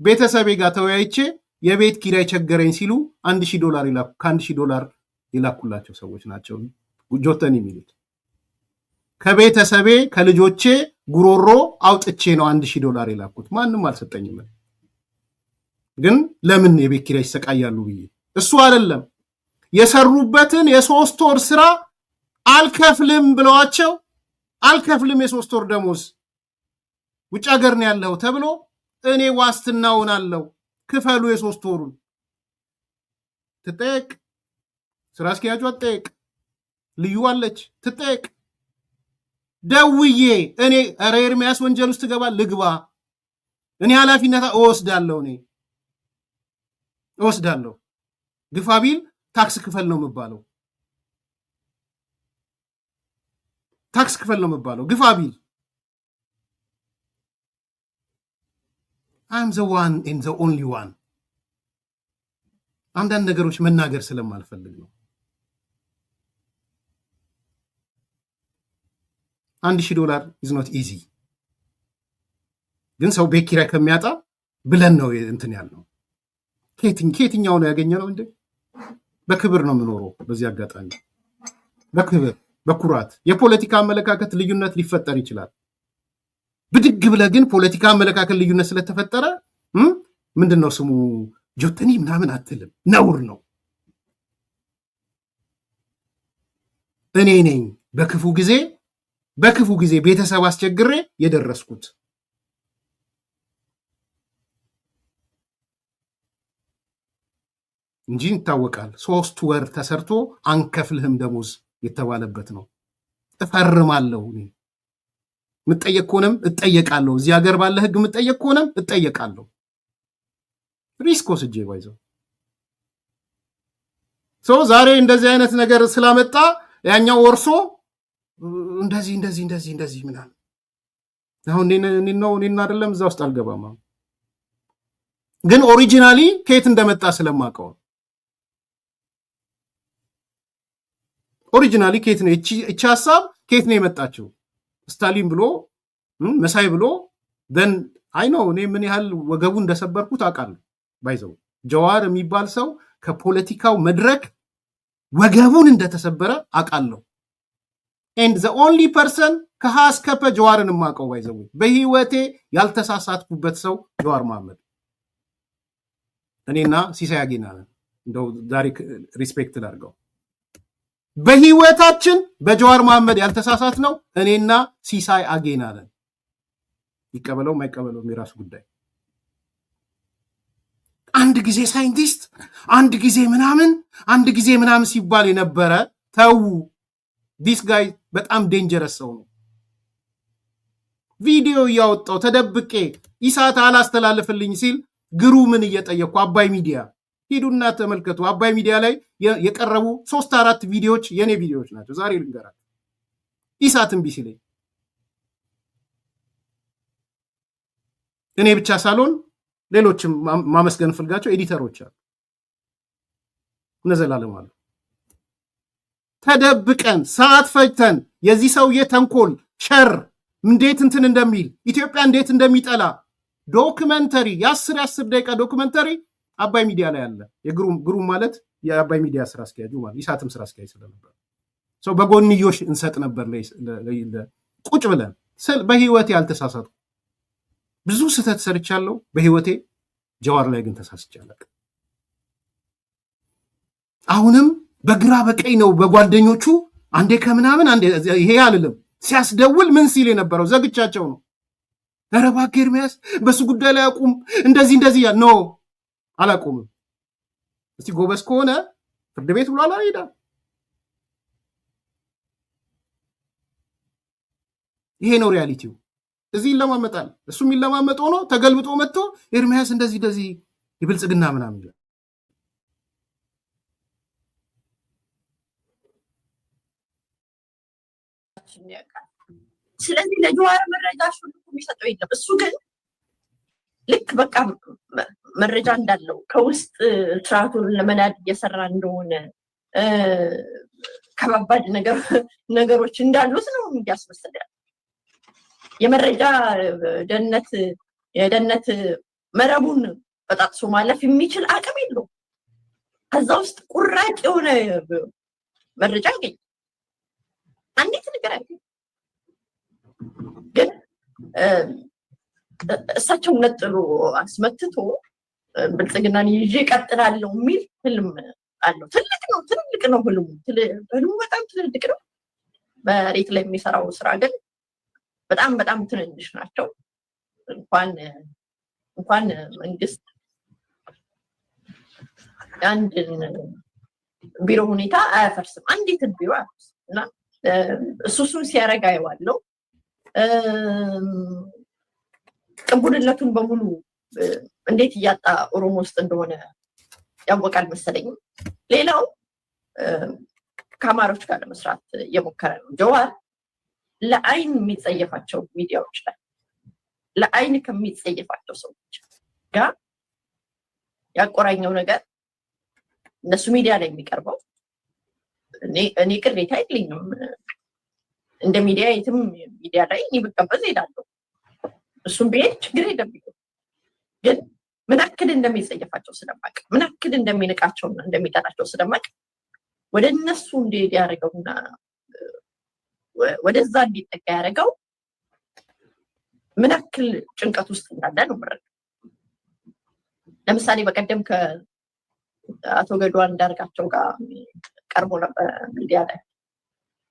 ቤተሰቤ ጋር ተወያይቼ የቤት ኪራይ ቸገረኝ ሲሉ $1000 ከ$1000 የላኩላቸው ሰዎች ናቸው ጆተኒ የሚሉት። ከቤተሰቤ ከልጆቼ ጉሮሮ አውጥቼ ነው $1000 የላኩት። ማንም አልሰጠኝም። ግን ለምን የቤት ኪራይ ይሰቃያሉ ብዬ እሱ አይደለም የሰሩበትን የ3 ወር ስራ አልከፍልም ብለዋቸው አልከፍልም የ3 ወር ደሞዝ ውጭ ሀገር ነው ያለው ተብሎ እኔ ዋስትናውን አለው ክፈሉ የ3 ወሩን ትጠየቅ። ስራ አስኪያጁ አትጠየቅ፣ ልዩ አለች ትጠየቅ። ደውዬ እኔ ኧረ ኤርሚያስ ወንጀል ውስጥ ገባ ልግባ እኔ ኃላፊነት እወስዳለሁ ግፋ ቢል ታክስ ክፈል ነው የምባለው። ታክስ ክፈል ነው የምባለው ግፋ ቢል። I'm the one and the only one። አንዳንድ ነገሮች መናገር ስለማልፈልግ ነው። $1000 is not easy። ግን ሰው ቤት ኪራይ ከሚያጣ ብለን ነው እንትን ያልነው። ከየትኛው ነው ያገኘነው እንዴ? በክብር ነው የምኖረው። በዚህ አጋጣሚ በክብር በኩራት የፖለቲካ አመለካከት ልዩነት ሊፈጠር ይችላል። ብድግ ብለህ ግን ፖለቲካ አመለካከት ልዩነት ስለተፈጠረ ምንድነው ስሙ ጆተኒ ምናምን አትልም፣ ነውር ነው። እኔ ነኝ በክፉ ጊዜ ቤተሰብ አስቸግሬ የደረስኩት። እንጂ ይታወቃል 3 ወር ተሰርቶ አንከፍልህም ደሞዝ የተባለበት ነው። እፈርማለሁ እኔ ምጠየቅ ከሆነም እጠየቃለሁ። እዚህ ሀገር ባለ ህግ ምጠየቅ ከሆነም እጠየቃለሁ። ሪስክ ወስጄ ባይዘው ዛሬ እንደዚህ አይነት ነገር ስላመጣ ያኛው ወርሶ እንደዚህ ምናምን አሁን እኔና አይደለም እዛ ውስጥ አልገባም። ግን ኦሪጂናሊ ከየት እንደመጣ ስለማውቀው ኦሪጂናሊ ከየት ነው እቺ ሐሳብ ከየት ነው የመጣችው? ስታሊን ብሎ መሳይ ብሎ then አይ ነው እኔ ምን ያህል ወገቡ እንደሰበርኩት አውቃለሁ። ባይዘው ጀዋር የሚባል ሰው ከፖለቲካው መድረክ ወገቡን እንደተሰበረ አውቃለሁ። and the only person ከሃስከፈ ጀዋርን ማቀው ባይዘው በህይወቴ ያልተሳሳትኩበት ሰው ጀዋር መሐመድ እኔና ሲሳይ አጌና እንደው ዛሬ ሪስፔክት ላድርገው። በህይወታችን በጀዋር መሐመድ ያልተሳሳት ነው እኔና ሲሳይ አጌና ነን። ይቀበለው ማይቀበለው የራሱ ጉዳይ። አንድ ጊዜ ሳይንቲስት አንድ ጊዜ ምናምን ሲባል የነበረ ተው። ዲስ ጋይ በጣም ዴንጀረስ ሰው ነው። ቪዲዮ ያወጣው ተደብቄ ኢሳት አላስተላልፍልኝ ሲል ግሩምን እየጠየቅኩ አባይ ሚዲያ ሂዱና ተመልከቱ። አባይ ሚዲያ ላይ የቀረቡ 3-4 ቪዲዮዎች የኔ ቪዲዮዎች ናቸው። ዛሬ ልንገራችሁ። ኢሳትን ቢሲለኝ እኔ ብቻ ሳልሆን ሌሎችም ማመስገን ፈልጋቸው ኤዲተሮች አሉ። ነዘላለም አሉ። ተደብቀን ሰዓት ፈጅተን የዚህ ሰውዬ ተንኮል ሸር እንዴት እንትን እንደሚል ኢትዮጵያ እንዴት እንደሚጠላ ዶክመንተሪ የ10 ደቂቃ ዶክመንተሪ አባይ ሚዲያ ላይ አለ። የግሩም ማለት የአባይ ሚዲያ ስራ አስኪያጁ ማለት ኢሳትም ስራ አስኪያጅ ስለነበር ሰው በጎንዮሽ እንሰጥ ነበር ቁጭ ብለን በህይወቴ ያልተሳሳቱ ብዙ ስህተት ሰርቻለሁ በህይወቴ። ጀዋር ላይ ግን ተሳስቻለሁ። አሁንም በግራ በቀኝ ነው በጓደኞቹ አንዴ ከምናምን አንዴ ይሄ አልልም ሲያስደውል ምን ሲል የነበረው ዘግቻቸው ነው። ኧረ እባክህ ኤርሚያስ በሱ ጉዳይ ላይ አቁም እንደዚህ ኖ አላቁምም። እስቲ ጎበዝ ከሆነ ፍርድ ቤት ብሎ አላሄዳ ይሄ ነው ሪያሊቲው። እዚህ ይለማመጣል። እሱ የሚለማመጥ ሆኖ ተገልብጦ መጥቶ ኤርሚያስ እንደዚህ ይብልጽግና ምናምን ይላል። ስለዚህ ለጀዋር መረጃ ሁሉ የሚሰጠው የለም። እሱ ግን ልክ በቃ መረጃ እንዳለው ከውስጥ ስርዓቱን ለመናድ እየሰራ እንደሆነ ከባባድ ነገሮች እንዳሉት ነው እያስመሰለ ያለው። የመረጃ የደህንነት መረቡን በጣጥሶ ማለፍ የሚችል አቅም የለው። ከዛ ውስጥ ቁራጭ የሆነ መረጃ ያገኝ አንዲት ነገር አለ። ግን እሳቸው ነጥሎ አስመትቶ ብልጽግናን ይዤ እቀጥላለሁ የሚል ህልም አለው። ትልቅ ነው ህልሙ በጣም ትልቅ ነው። በሬት ላይ የሚሰራው ስራ ግን በጣም ትንንሽ ናቸው። እንኳን መንግስት አንድን ቢሮ ሁኔታ አያፈርስም፣ አንዲትን ቢሮ አያፈርስም። እና እሱን ሲያረጋ ይዋለው ቅቡልነቱን በሙሉ እንዴት እያጣ ኦሮሞ ውስጥ እንደሆነ ያወቃል መሰለኝ። ሌላው ከአማሮች ጋር ለመስራት እየሞከረ ነው ጀዋር። ለአይን የሚጸየፋቸው ሚዲያዎች ላይ ለአይን ከሚጸየፋቸው ሰዎች ጋር ያቆራኘው ነገር እነሱ ሚዲያ ላይ የሚቀርበው እኔ ቅሬታ የለኝም። እንደ ሚዲያ የትም ሚዲያ ላይ እኔ ብቀበዝ ሄዳለሁ። እሱም ቢሄድ ችግር የለብኝም። ግን ምን ያክል እንደሚጸየፋቸው ስለማቅ፣ ምን ያክል እንደሚንቃቸውና እንደሚጠላቸው ስለማቅ ወደ እነሱ እንዲሄድ ያደረገውና ወደዛ እንዲጠጋ ያደረገው ምን ያክል ጭንቀት ውስጥ እንዳለ ነው ምረግ። ለምሳሌ በቀደም ከአቶ ገዱ አንዳርጋቸው ጋር ቀርቦ ነበር ሚዲያ ላይ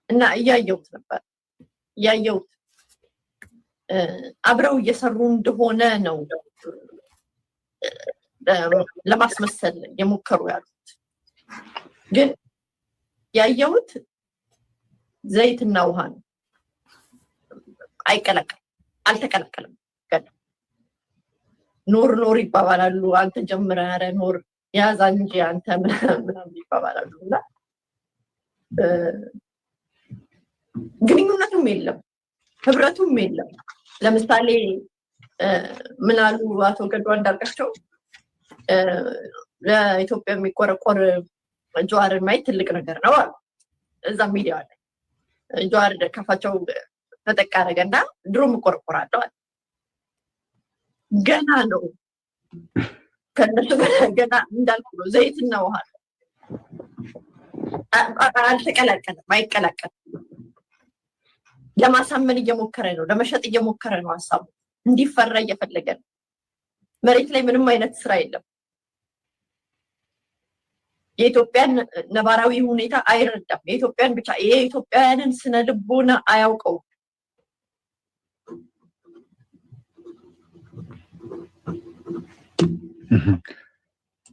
እና እያየሁት ነበር። አብረው እየሰሩ እንደሆነ ነው ለማስመሰል የሞከሩ ያሉት። ግን ያየሁት ዘይትና ውሃ ነው። አልተቀላቀለም። ኖር ይባባላሉ። አንተ ጀምረህ ኧረ ኖር ያዛ እንጂ አንተ ምናምን ይባባላሉ። እና ግንኙነቱም የለም፣ ህብረቱም የለም። ለምሳሌ ምን አሉ አቶ ገዱ አንዳርጋቸው ለኢትዮጵያ የሚቆረቆር ጀዋርን ማየት ትልቅ ነገር ነው አሉ። እዛ ሚዲያ ላይ ጀዋር ከፋቸው ተጠቃ አደረገና ድሮም እቆረቆራለሁ አለ። ገና ነው ከነሱ ገና እንዳልኩ ነው ዘይትና ውሃ አልተቀላቀለም፣ አይቀላቀልም። ለማሳመን እየሞከረ ነው፣ ለመሸጥ እየሞከረ ነው። ሀሳቡ እንዲፈራ እየፈለገ ነው። መሬት ላይ ምንም አይነት ስራ የለም። የኢትዮጵያን ነባራዊ ሁኔታ አይረዳም። የኢትዮጵያን ብቻ የኢትዮጵያውያንን ስነ ልቦና አያውቀውም።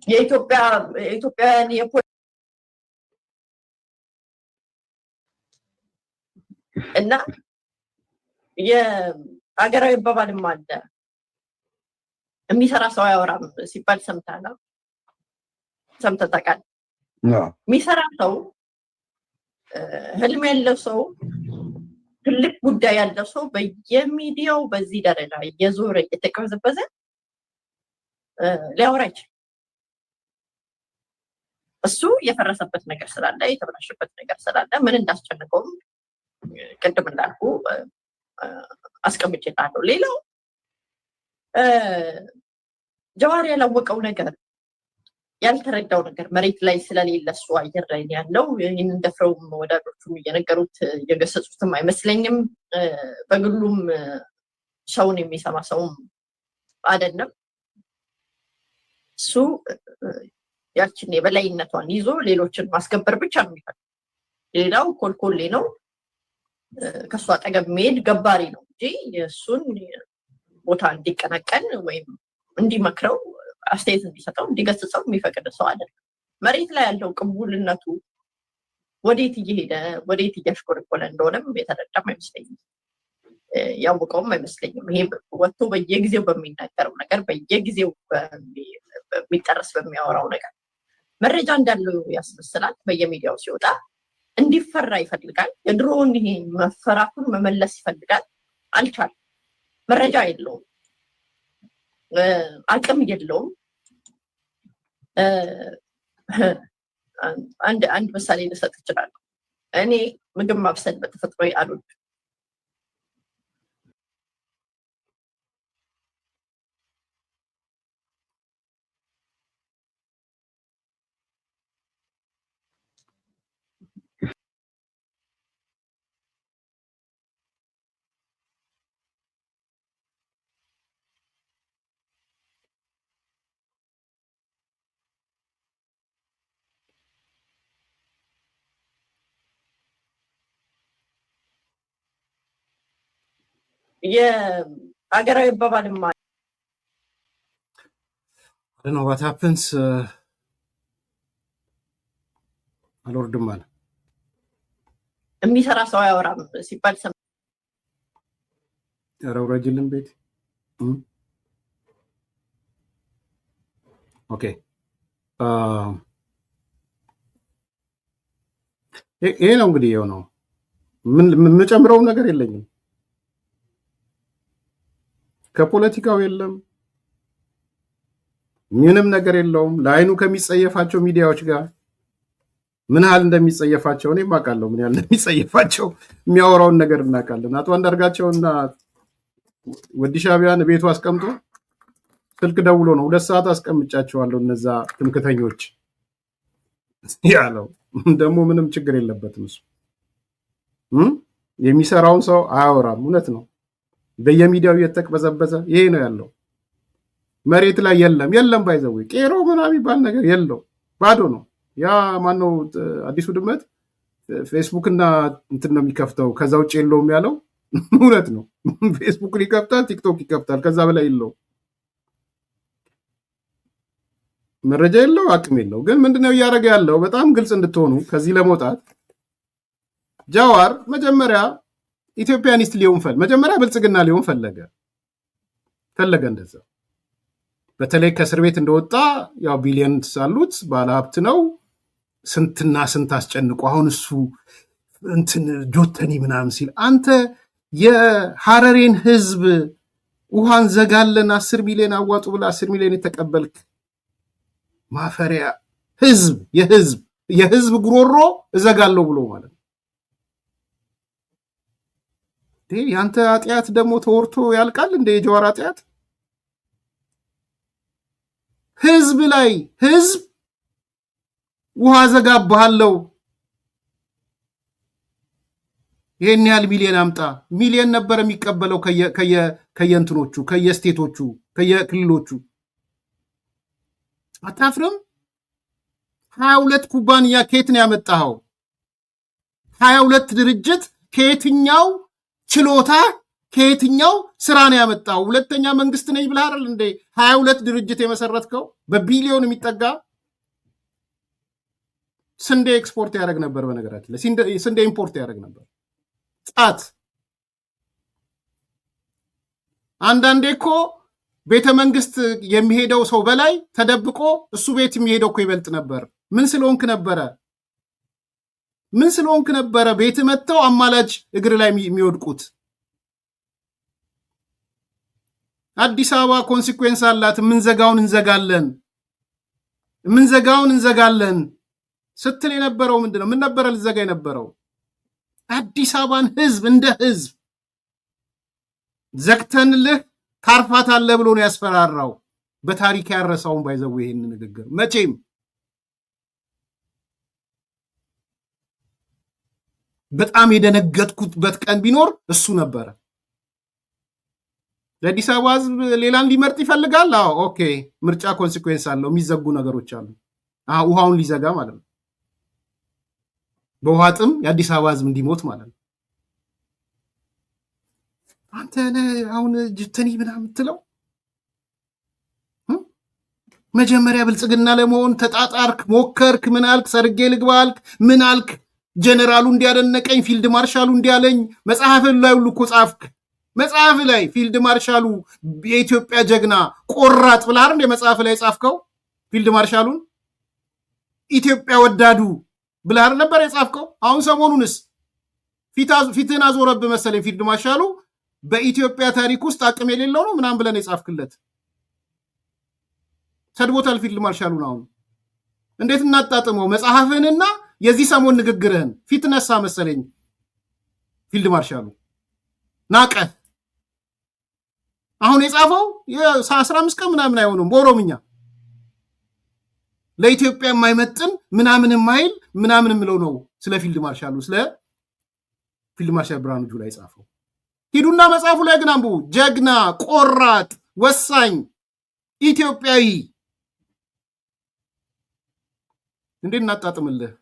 የኢትዮጵያውያን እና የሀገራዊ አባባልም አለ፣ የሚሰራ ሰው አያወራም ሲባል ሰምተህ ታውቃለህ? የሚሰራ ሰው፣ ህልም ያለው ሰው፣ ትልቅ ጉዳይ ያለው ሰው በየሚዲያው በዚህ ደረጃ እየዞረ እየተቀበዘበዘ ሊያወራ ይችላል። እሱ የፈረሰበት ነገር ስላለ፣ የተበላሸበት ነገር ስላለ ምን እንዳስጨነቀውም ቅድም እንዳልኩ አስቀምጬልሃለሁ። ሌላው ጀዋር ያላወቀው ነገር፣ ያልተረዳው ነገር መሬት ላይ ስለሌለ እሱ አየር ላይ ያለው ይህንን ደፍረውም ወዳጆቹም እየነገሩት እየገሰጹትም አይመስለኝም። በግሉም ሰውን የሚሰማ ሰውም አይደለም። እሱ ያችን የበላይነቷን ይዞ ሌሎችን ማስከበር ብቻ ነው የሚፈልግ። ሌላው ኮልኮሌ ነው፣ ከእሱ አጠገብ መሄድ ገባሪ ነው እንጂ የእሱን ቦታ እንዲቀነቀን ወይም እንዲመክረው አስተያየት እንዲሰጠው እንዲገስጸው የሚፈቅድ ሰው አይደለም። መሬት ላይ ያለው ቅቡልነቱ ወዴት እየሄደ ወዴት እያሽቆለቆለ እንደሆነም የተረዳም አይመስለኝም፣ ያወቀውም አይመስለኝም። ይሄ ወጥቶ በየጊዜው በሚናገረው ነገር፣ በየጊዜው በሚጠረስ በሚያወራው ነገር መረጃ እንዳለው ያስመስላል። በየሚዲያው ሲወጣ እንዲፈራ ይፈልጋል። የድሮውን ይሄ መፈራቱን መመለስ ይፈልጋል። አልቻለም። መረጃ የለውም፣ አቅም የለውም። አንድ ምሳሌ ልሰጥ እችላለሁ። እኔ ምግብ ማብሰል በተፈጥሮ አልወድም። የሀገራዊ አባባልም ነው what happens አልወርድም አለ። የሚሰራ ሰው አያወራም ሲባል ኧረ ውረጅልን ቤት። ኦኬ ይሄ ነው እንግዲህ የሆነው። ምን የምጨምረው ነገር የለኝም። ከፖለቲካው የለም፣ ምንም ነገር የለውም። ለአይኑ ከሚጸየፋቸው ሚዲያዎች ጋር ምን ያህል እንደሚጸየፋቸው እኔም አውቃለሁ። ምን ያህል እንደሚጸየፋቸው የሚያወራውን ነገር እናውቃለን። አቶ አንዳርጋቸውና ወዲ ሻዕቢያን ቤቱ አስቀምጦ ስልክ ደውሎ ነው 2 ሰዓት አስቀምጫቸዋለሁ እነዛ ትምክተኞች ያለው። ደግሞ ምንም ችግር የለበትም እሱ። የሚሰራውን ሰው አያወራም። እውነት ነው። በየሚዲያው እየተቅበዘበዘ ይሄ ነው ያለው። መሬት ላይ የለም ባይዘው ቄሮ ምናምን የሚባል ነገር የለው፣ ባዶ ነው። ያ ማነው አዲሱ ድመት ፌስቡክ እና እንትን ነው የሚከፍተው፣ ከዛ ውጭ የለውም ያለው እውነት ነው። ፌስቡክን ይከፍታል፣ ቲክቶክ ይከፍታል፣ ከዛ በላይ የለው። መረጃ የለው፣ አቅም የለው። ግን ምንድነው እያደረገ ያለው? በጣም ግልጽ እንድትሆኑ ከዚህ ለመውጣት ጃዋር መጀመሪያ ኢትዮጵያኒስት ሊሆን መጀመሪያ ብልጽግና ሊሆን ፈለገ እንደዛ። በተለይ ከእስር ቤት እንደወጣ ያው ቢሊየንስ አሉት፣ ባለሀብት ነው። ስንትና ስንት አስጨንቆ አሁን እሱ እንትን ጆተኒ ምናምን ሲል አንተ የሐረሬን ህዝብ ውሃን ዘጋለን 10 ሚሊዮን አዋጡ ብላ 10 ሚሊዮን የተቀበልክ ማፈሪያ የህዝብ ጉሮሮ እዘጋለሁ ብሎ ማለት ነው። ያንተ ኃጢአት ደግሞ ተወርቶ ያልቃል እንደ የጀዋር ኃጢአት? ህዝብ ላይ ህዝብ ውሃ ዘጋብሃለሁ ይሄን ያህል ሚሊዮን አምጣ። ሚሊዮን ነበር የሚቀበለው ከየእንትኖቹ ከየስቴቶቹ ከየክልሎቹ። አታፍርም? 22 ኩባንያ ከየት ነው ያመጣኸው? 22 ድርጅት ከየትኛው ችሎታ ከየትኛው ስራ ነው ያመጣው? ሁለተኛ መንግስት ነኝ ብለህ አይደል እንዴ 22 ድርጅት የመሰረትከው? በቢሊዮን የሚጠጋ ስንዴ ኤክስፖርት ያደርግ ነበር። በነገራችን ላይ ስንዴ ኢምፖርት ያደርግ ነበር። ጫት አንዳንዴ እኮ ቤተ መንግስት የሚሄደው ሰው በላይ ተደብቆ እሱ ቤት የሚሄደው እኮ ይበልጥ ነበር። ምን ስለሆንክ ነበረ ቤት መጥተው አማላጅ እግር ላይ የሚወድቁት? አዲስ አበባ ኮንሲኩዌንስ አላት። የምንዘጋውን እንዘጋለን ስትል የነበረው ምንድነው? ምን ነበረ ልዘጋ የነበረው? አዲስ አበባን ህዝብ እንደ ህዝብ ዘግተንልህ ታርፋታለህ ብሎ ነው ያስፈራራው። በታሪክ ያረሳውን ባይዘው ይሄን ንግግር መቼም በጣም የደነገጥኩበት ቀን ቢኖር እሱ ነበረ። ለአዲስ አበባ ህዝብ ሌላን ሊመርጥ ይፈልጋል። አዎ ኦኬ፣ ምርጫ ኮንሲኩዌንስ አለው። የሚዘጉ ነገሮች አሉ። ውሃውን ሊዘጋ ማለት ነው። በውሃ ጥም የአዲስ አበባ ህዝብ እንዲሞት ማለት ነው። አንተ አሁን ጅተኒ ምናምን የምትለው መጀመሪያ ብልጽግና ለመሆን ተጣጣርክ፣ ሞከርክ፣ ምን አልክ? ሰርጌ ልግባ አልክ፣ ምን አልክ? ጀነራሉ እንዲያደነቀኝ፣ ፊልድ ማርሻሉ እንዲያለኝ፣ መጽሐፍ ላይ ሁሉ እኮ ጻፍክ። መጽሐፍ ላይ ፊልድ ማርሻሉ የኢትዮጵያ ጀግና ቆራጥ ብለህ እንደ መጽሐፍ ላይ ጻፍከው። ፊልድ ማርሻሉን ኢትዮጵያ ወዳዱ ብለህ ነበር የጻፍከው። አሁን ሰሞኑንስ ፊትህን አዞረብህ መሰለኝ። ፊልድ ማርሻሉ በኢትዮጵያ ታሪክ ውስጥ አቅም የሌለው ነው ምናምን ብለን የጻፍክለት። ሰድቦታል ፊልድ ማርሻሉን። አሁን እንዴት እናጣጥመው መጽሐፍህንና የዚህ ሰሞን ንግግርህን? ፊት ነሳ መሰለኝ ፊልድ ማርሻሉ ናቀ። አሁን የጻፈው የ15 ቀን ምናምን አይሆንም በኦሮምኛ ለኢትዮጵያ የማይመጥን ምናምን የማይል ምናምን ምለው ነው ስለ ፊልድ ማርሻሉ፣ ስለ ፊልድ ማርሻል ብርሃኑ ጁላ የጻፈው። ሂዱና መጽሐፉ ላይ ግን አንብቡ። ጀግና፣ ቆራጥ፣ ወሳኝ ኢትዮጵያዊ። እንዴት እናጣጥምልህ?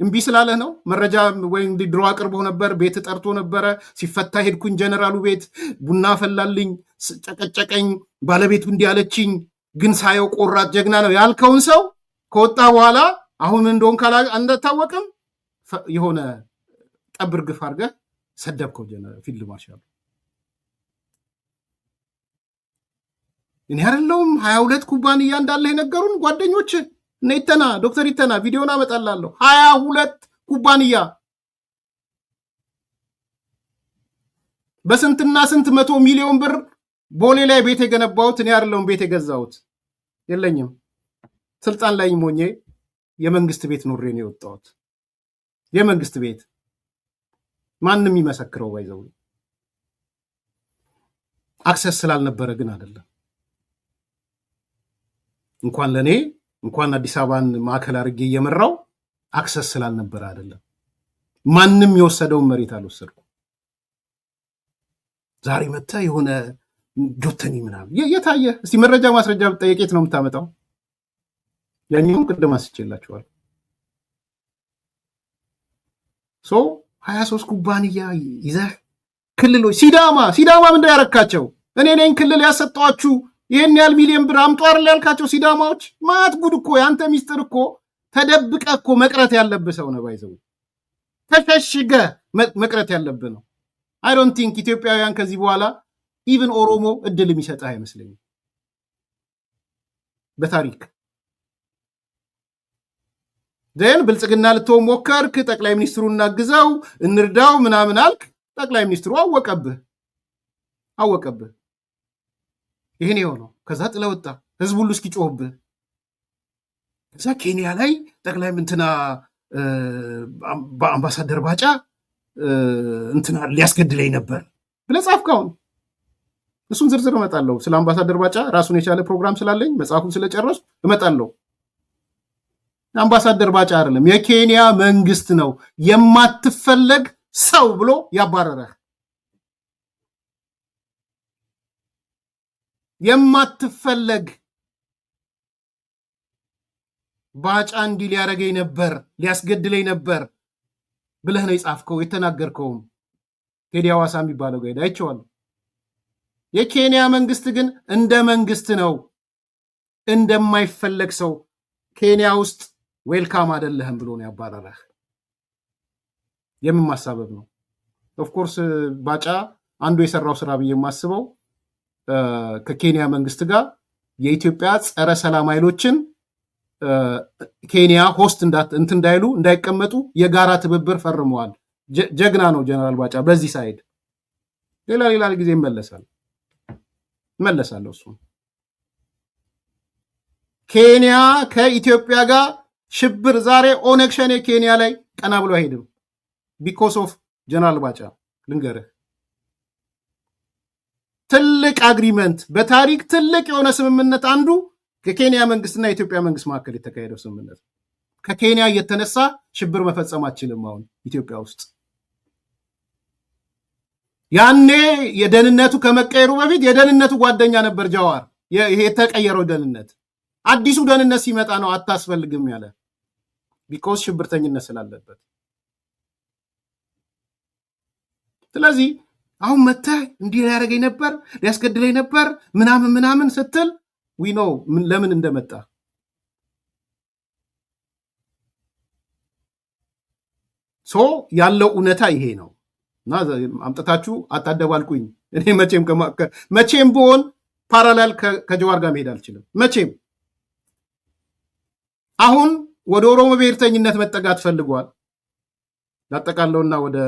እምቢ ስላለህ ነው? መረጃ ወይ ድሮ አቅርቦ ነበር፣ ቤት ጠርቶ ነበረ። ሲፈታ ሄድኩኝ ጀነራሉ ቤት፣ ቡና ፈላልኝ፣ ጨቀጨቀኝ፣ ባለቤቱ እንዲያለችኝ፣ ግን ሳየው ቆራጥ ጀግና ነው ያልከውን ሰው ከወጣ በኋላ አሁን እንደሆን አንታወቅም የሆነ ጠብር ግፍ አድርገህ ሰደብከው ፊልድ ማርሻሉ። እኔ አይደለሁም 22 ኩባንያ እንዳለ የነገሩን ጓደኞች እነ ይተና ዶክተር ይተና ቪዲዮን አመጣላለሁ። 22 ኩባንያ በስንትና ስንት 100 ሚሊዮን ብር ቦሌ ላይ ቤት የገነባሁት እኔ አይደለሁም። ቤት የገዛሁት የለኝም። ስልጣን ላይ ሞኜ የመንግስት ቤት ኖሬ ነው የወጣሁት። የመንግስት ቤት ማንም ይመሰክረው ባይዘው አክሰስ ስላልነበረ ግን አይደለም። እንኳን ለኔ እንኳን አዲስ አበባን ማዕከል አድርጌ እየመራው አክሰስ ስላልነበረ አይደለም። ማንም የወሰደውን መሬት አልወሰድኩም። ዛሬ መጣ የሆነ ጆተኒ ምናምን የታየ እስቲ መረጃ ማስረጃ ብጠየቄት ነው የምታመጣው? ያኛውን ቅድም አስቼላችኋል። 23 ኩባንያ ይዘህ ክልሎች ሲዳማ ምንድን ያረካቸው? እኔ ነኝ ክልል ያሰጠዋችሁ ይህን ያህል ሚሊዮን ብር አምጡ አይደል ያልካቸው ሲዳማዎች። ማት ጉድ እኮ የአንተ ሚስጥር እኮ ተደብቀ እኮ መቅረት ያለብህ ሰው ነው። ባይዘው ተሸሽገ መቅረት ያለብህ ነው። አይ ዶንት ቲንክ ኢትዮጵያውያን ከዚህ በኋላ ኢቭን ኦሮሞ እድል የሚሰጥህ አይመስለኝም በታሪክ ዘን ብልጽግና ልትሆን ሞከርክ። ጠቅላይ ሚኒስትሩን እናግዘው እንርዳው ምናምን አልክ። ጠቅላይ ሚኒስትሩ አወቀብህ። ይህን የሆነው ከዛ ጥለ ወጣ። ህዝብ ሁሉ እስኪጮህብህ ከዛ ኬንያ ላይ ጠቅላይ እንትና በአምባሳደር ባጫ እንትና ሊያስገድለኝ ነበር ብለህ ጻፍክ። አሁን እሱን ዝርዝር እመጣለሁ። ስለ አምባሳደር ባጫ ራሱን የቻለ ፕሮግራም ስላለኝ መጽሐፉን ስለጨረሱ እመጣለሁ። አምባሳደር ባጫ አይደለም የኬንያ መንግስት ነው የማትፈለግ ሰው ብሎ ያባረረህ። የማትፈለግ ባጫ እንዲህ ሊያረገኝ ነበር ሊያስገድለኝ ነበር ብለህ ነው የጻፍከው የተናገርከውም። ቴዲ ሐዋሳ የሚባለው ጋር አይቼዋለሁ። የኬንያ መንግስት ግን እንደ መንግስት ነው እንደማይፈለግ ሰው ኬንያ ውስጥ ዌልካም አይደለህም ብሎ ነው ያባረረህ። የምን ማሳበብ ነው? ኦፍኮርስ ባጫ አንዱ የሰራው ስራ ብዬ የማስበው ከኬንያ መንግስት ጋር የኢትዮጵያ ጸረ ሰላም ኃይሎችን ኬንያ ሆስት እንዳይሉ እንዳይቀመጡ የጋራ ትብብር ፈርመዋል። ጀግና ነው ጀነራል ባጫ በዚህ ሳይድ። ሌላ ጊዜ እመለሳለሁ። እሱ ኬንያ ከኢትዮጵያ ጋር ሽብር ዛሬ ኦነግ ሸኔ ኬንያ ላይ ቀና ብሎ አይሄድም። ቢኮስ ኦፍ ጀነራል ባጫ ልንገርህ፣ ትልቅ አግሪመንት በታሪክ ትልቅ የሆነ ስምምነት አንዱ ከኬንያ መንግስትና የኢትዮጵያ መንግስት መካከል የተካሄደው ስምምነት። ከኬንያ እየተነሳ ሽብር መፈጸም አትችልም። አሁን ኢትዮጵያ ውስጥ ያኔ የደህንነቱ ከመቀየሩ በፊት የደህንነቱ ጓደኛ ነበር ጃዋር። ይሄ የተቀየረው ደህንነት አዲሱ ደህንነት ሲመጣ ነው አታስፈልግም ያለ፣ ቢኮዝ ሽብርተኝነት ስላለበት። ስለዚህ አሁን መተህ እንዲህ ሊያደርገኝ ነበር ሊያስገድለኝ ነበር ምናምን ስትል ዊ ኖ ለምን እንደመጣ። ሶ ያለው እውነታ ይሄ ነው እና አምጥታችሁ አታደባልቁኝ። እኔ መቼም ብሆን ፓራላል ከጀዋር ጋር መሄድ አልችልም መቼም። አሁን ወደ ኦሮሞ ብሔርተኝነት መጠጋት ፈልጓል። ላጠቃለውና ወደ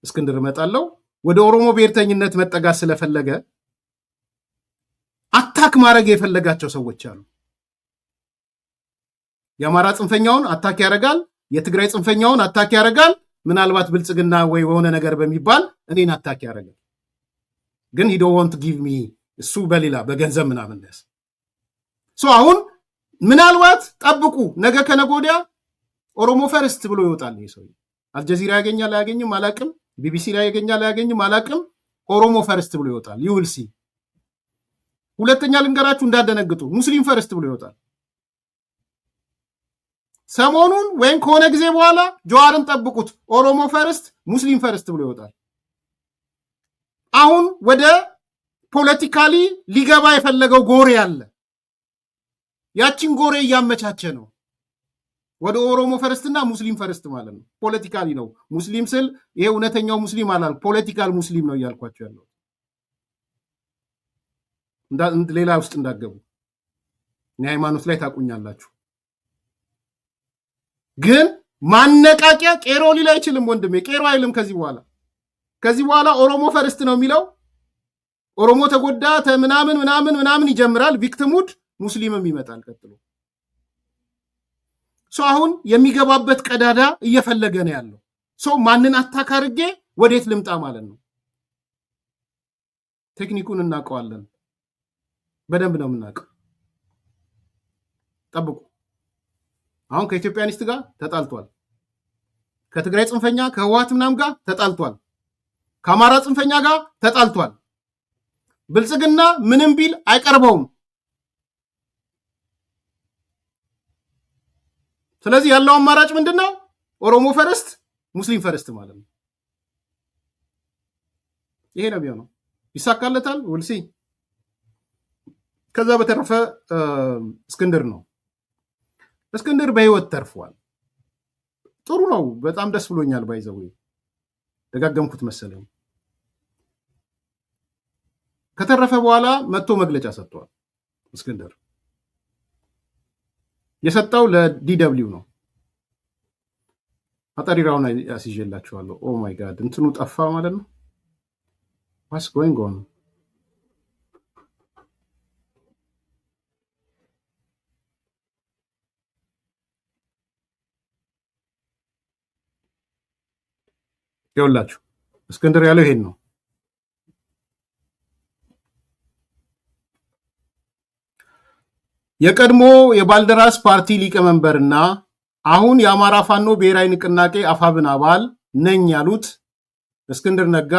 እስክንድር እመጣለሁ። ወደ ኦሮሞ ብሔርተኝነት መጠጋት ስለፈለገ አታክ ማድረግ የፈለጋቸው ሰዎች አሉ። የአማራ ጽንፈኛውን አታክ ያደርጋል፣ የትግራይ ጽንፈኛውን አታክ ያደርጋል፣ ምናልባት ብልጽግና ወይ የሆነ ነገር በሚባል እኔን አታክ ያደርጋል። ግን he don't want to give me እሱ በሌላ በገንዘብ ምናምን ደስ አሁን ምናልባት ጠብቁ፣ ነገ ከነገ ወዲያ ኦሮሞ ፈርስት ብሎ ይወጣል። ይሄ ሰው አልጀዚራ ያገኛል አያገኝም አላቅም፣ ቢቢሲ ላይ ያገኛል አያገኝም አላቅም፣ ኦሮሞ ፈርስት ብሎ ይወጣል። ዩልሲ ሁለተኛ ልንገራችሁ እንዳደነግጡ፣ ሙስሊም ፈርስት ብሎ ይወጣል። ሰሞኑን ወይም ከሆነ ጊዜ በኋላ ጀዋርን ጠብቁት፣ ኦሮሞ ፈርስት ሙስሊም ፈርስት ብሎ ይወጣል። አሁን ወደ ፖለቲካሊ ሊገባ የፈለገው ጎሬ አለ። ያችን ጎሬ እያመቻቸ ነው። ወደ ኦሮሞ ፈርስትና ሙስሊም ፈርስት ማለት ነው። ፖለቲካሊ ነው። ሙስሊም ስል ይሄ እውነተኛው ሙስሊም አላል፣ ፖለቲካል ሙስሊም ነው እያልኳቸው ያለው። ሌላ ውስጥ እንዳገቡ እኔ ሃይማኖት ላይ ታቁኛላችሁ። ግን ማነቃቂያ ቄሮ ሊል አይችልም ወንድሜ። ቄሮ አይልም ከዚህ በኋላ ኦሮሞ ፈርስት ነው የሚለው። ኦሮሞ ተጎዳ ምናምን ይጀምራል። ቪክቲሙድ ሙስሊምም ይመጣል ቀጥሎ። አሁን የሚገባበት ቀዳዳ እየፈለገ ነው ያለው። ማንን አታክ አድርጌ ወዴት ልምጣ ማለት ነው። ቴክኒኩን እናውቀዋለን፣ በደንብ ነው የምናውቀው። ጠብቁ። አሁን ከኢትዮጵያኒስት ጋር ተጣልቷል። ከትግራይ ጽንፈኛ ከህወሓት ምናምን ጋር ተጣልቷል። ከአማራ ጽንፈኛ ጋር ተጣልቷል። ብልጽግና ምንም ቢል አይቀርበውም። ስለዚህ ያለው አማራጭ ምንድነው? ኦሮሞ ፈርስት ሙስሊም ፈርስት ማለት ነው። ይሄ ነው የሚሆነው። ይሳካለታል ውልሲ። ከዛ በተረፈ እስክንድር ነው። እስክንድር በህይወት ተርፏል። ጥሩ ነው። በጣም ደስ ብሎኛል። ባይዘው ደጋገምኩት መሰለኝ። ከተረፈ በኋላ መጥቶ መግለጫ ሰጥቷል። እስክንድር የሰጠው ለዲደብሊው ነው። አጠሪራውን ያስይዤላችኋለሁ። ኦ ማይ ጋድ እንትኑ ጠፋ ማለት ነው። ዋትስ ጎይንግ ኦን? ይኸውላችሁ እስክንድር ያለው ይሄን ነው። የቀድሞ የባልደራስ ፓርቲ ሊቀመንበርና አሁን የአማራ ፋኖ ብሔራዊ ንቅናቄ አፋብን አባል ነኝ ያሉት እስክንድር ነጋ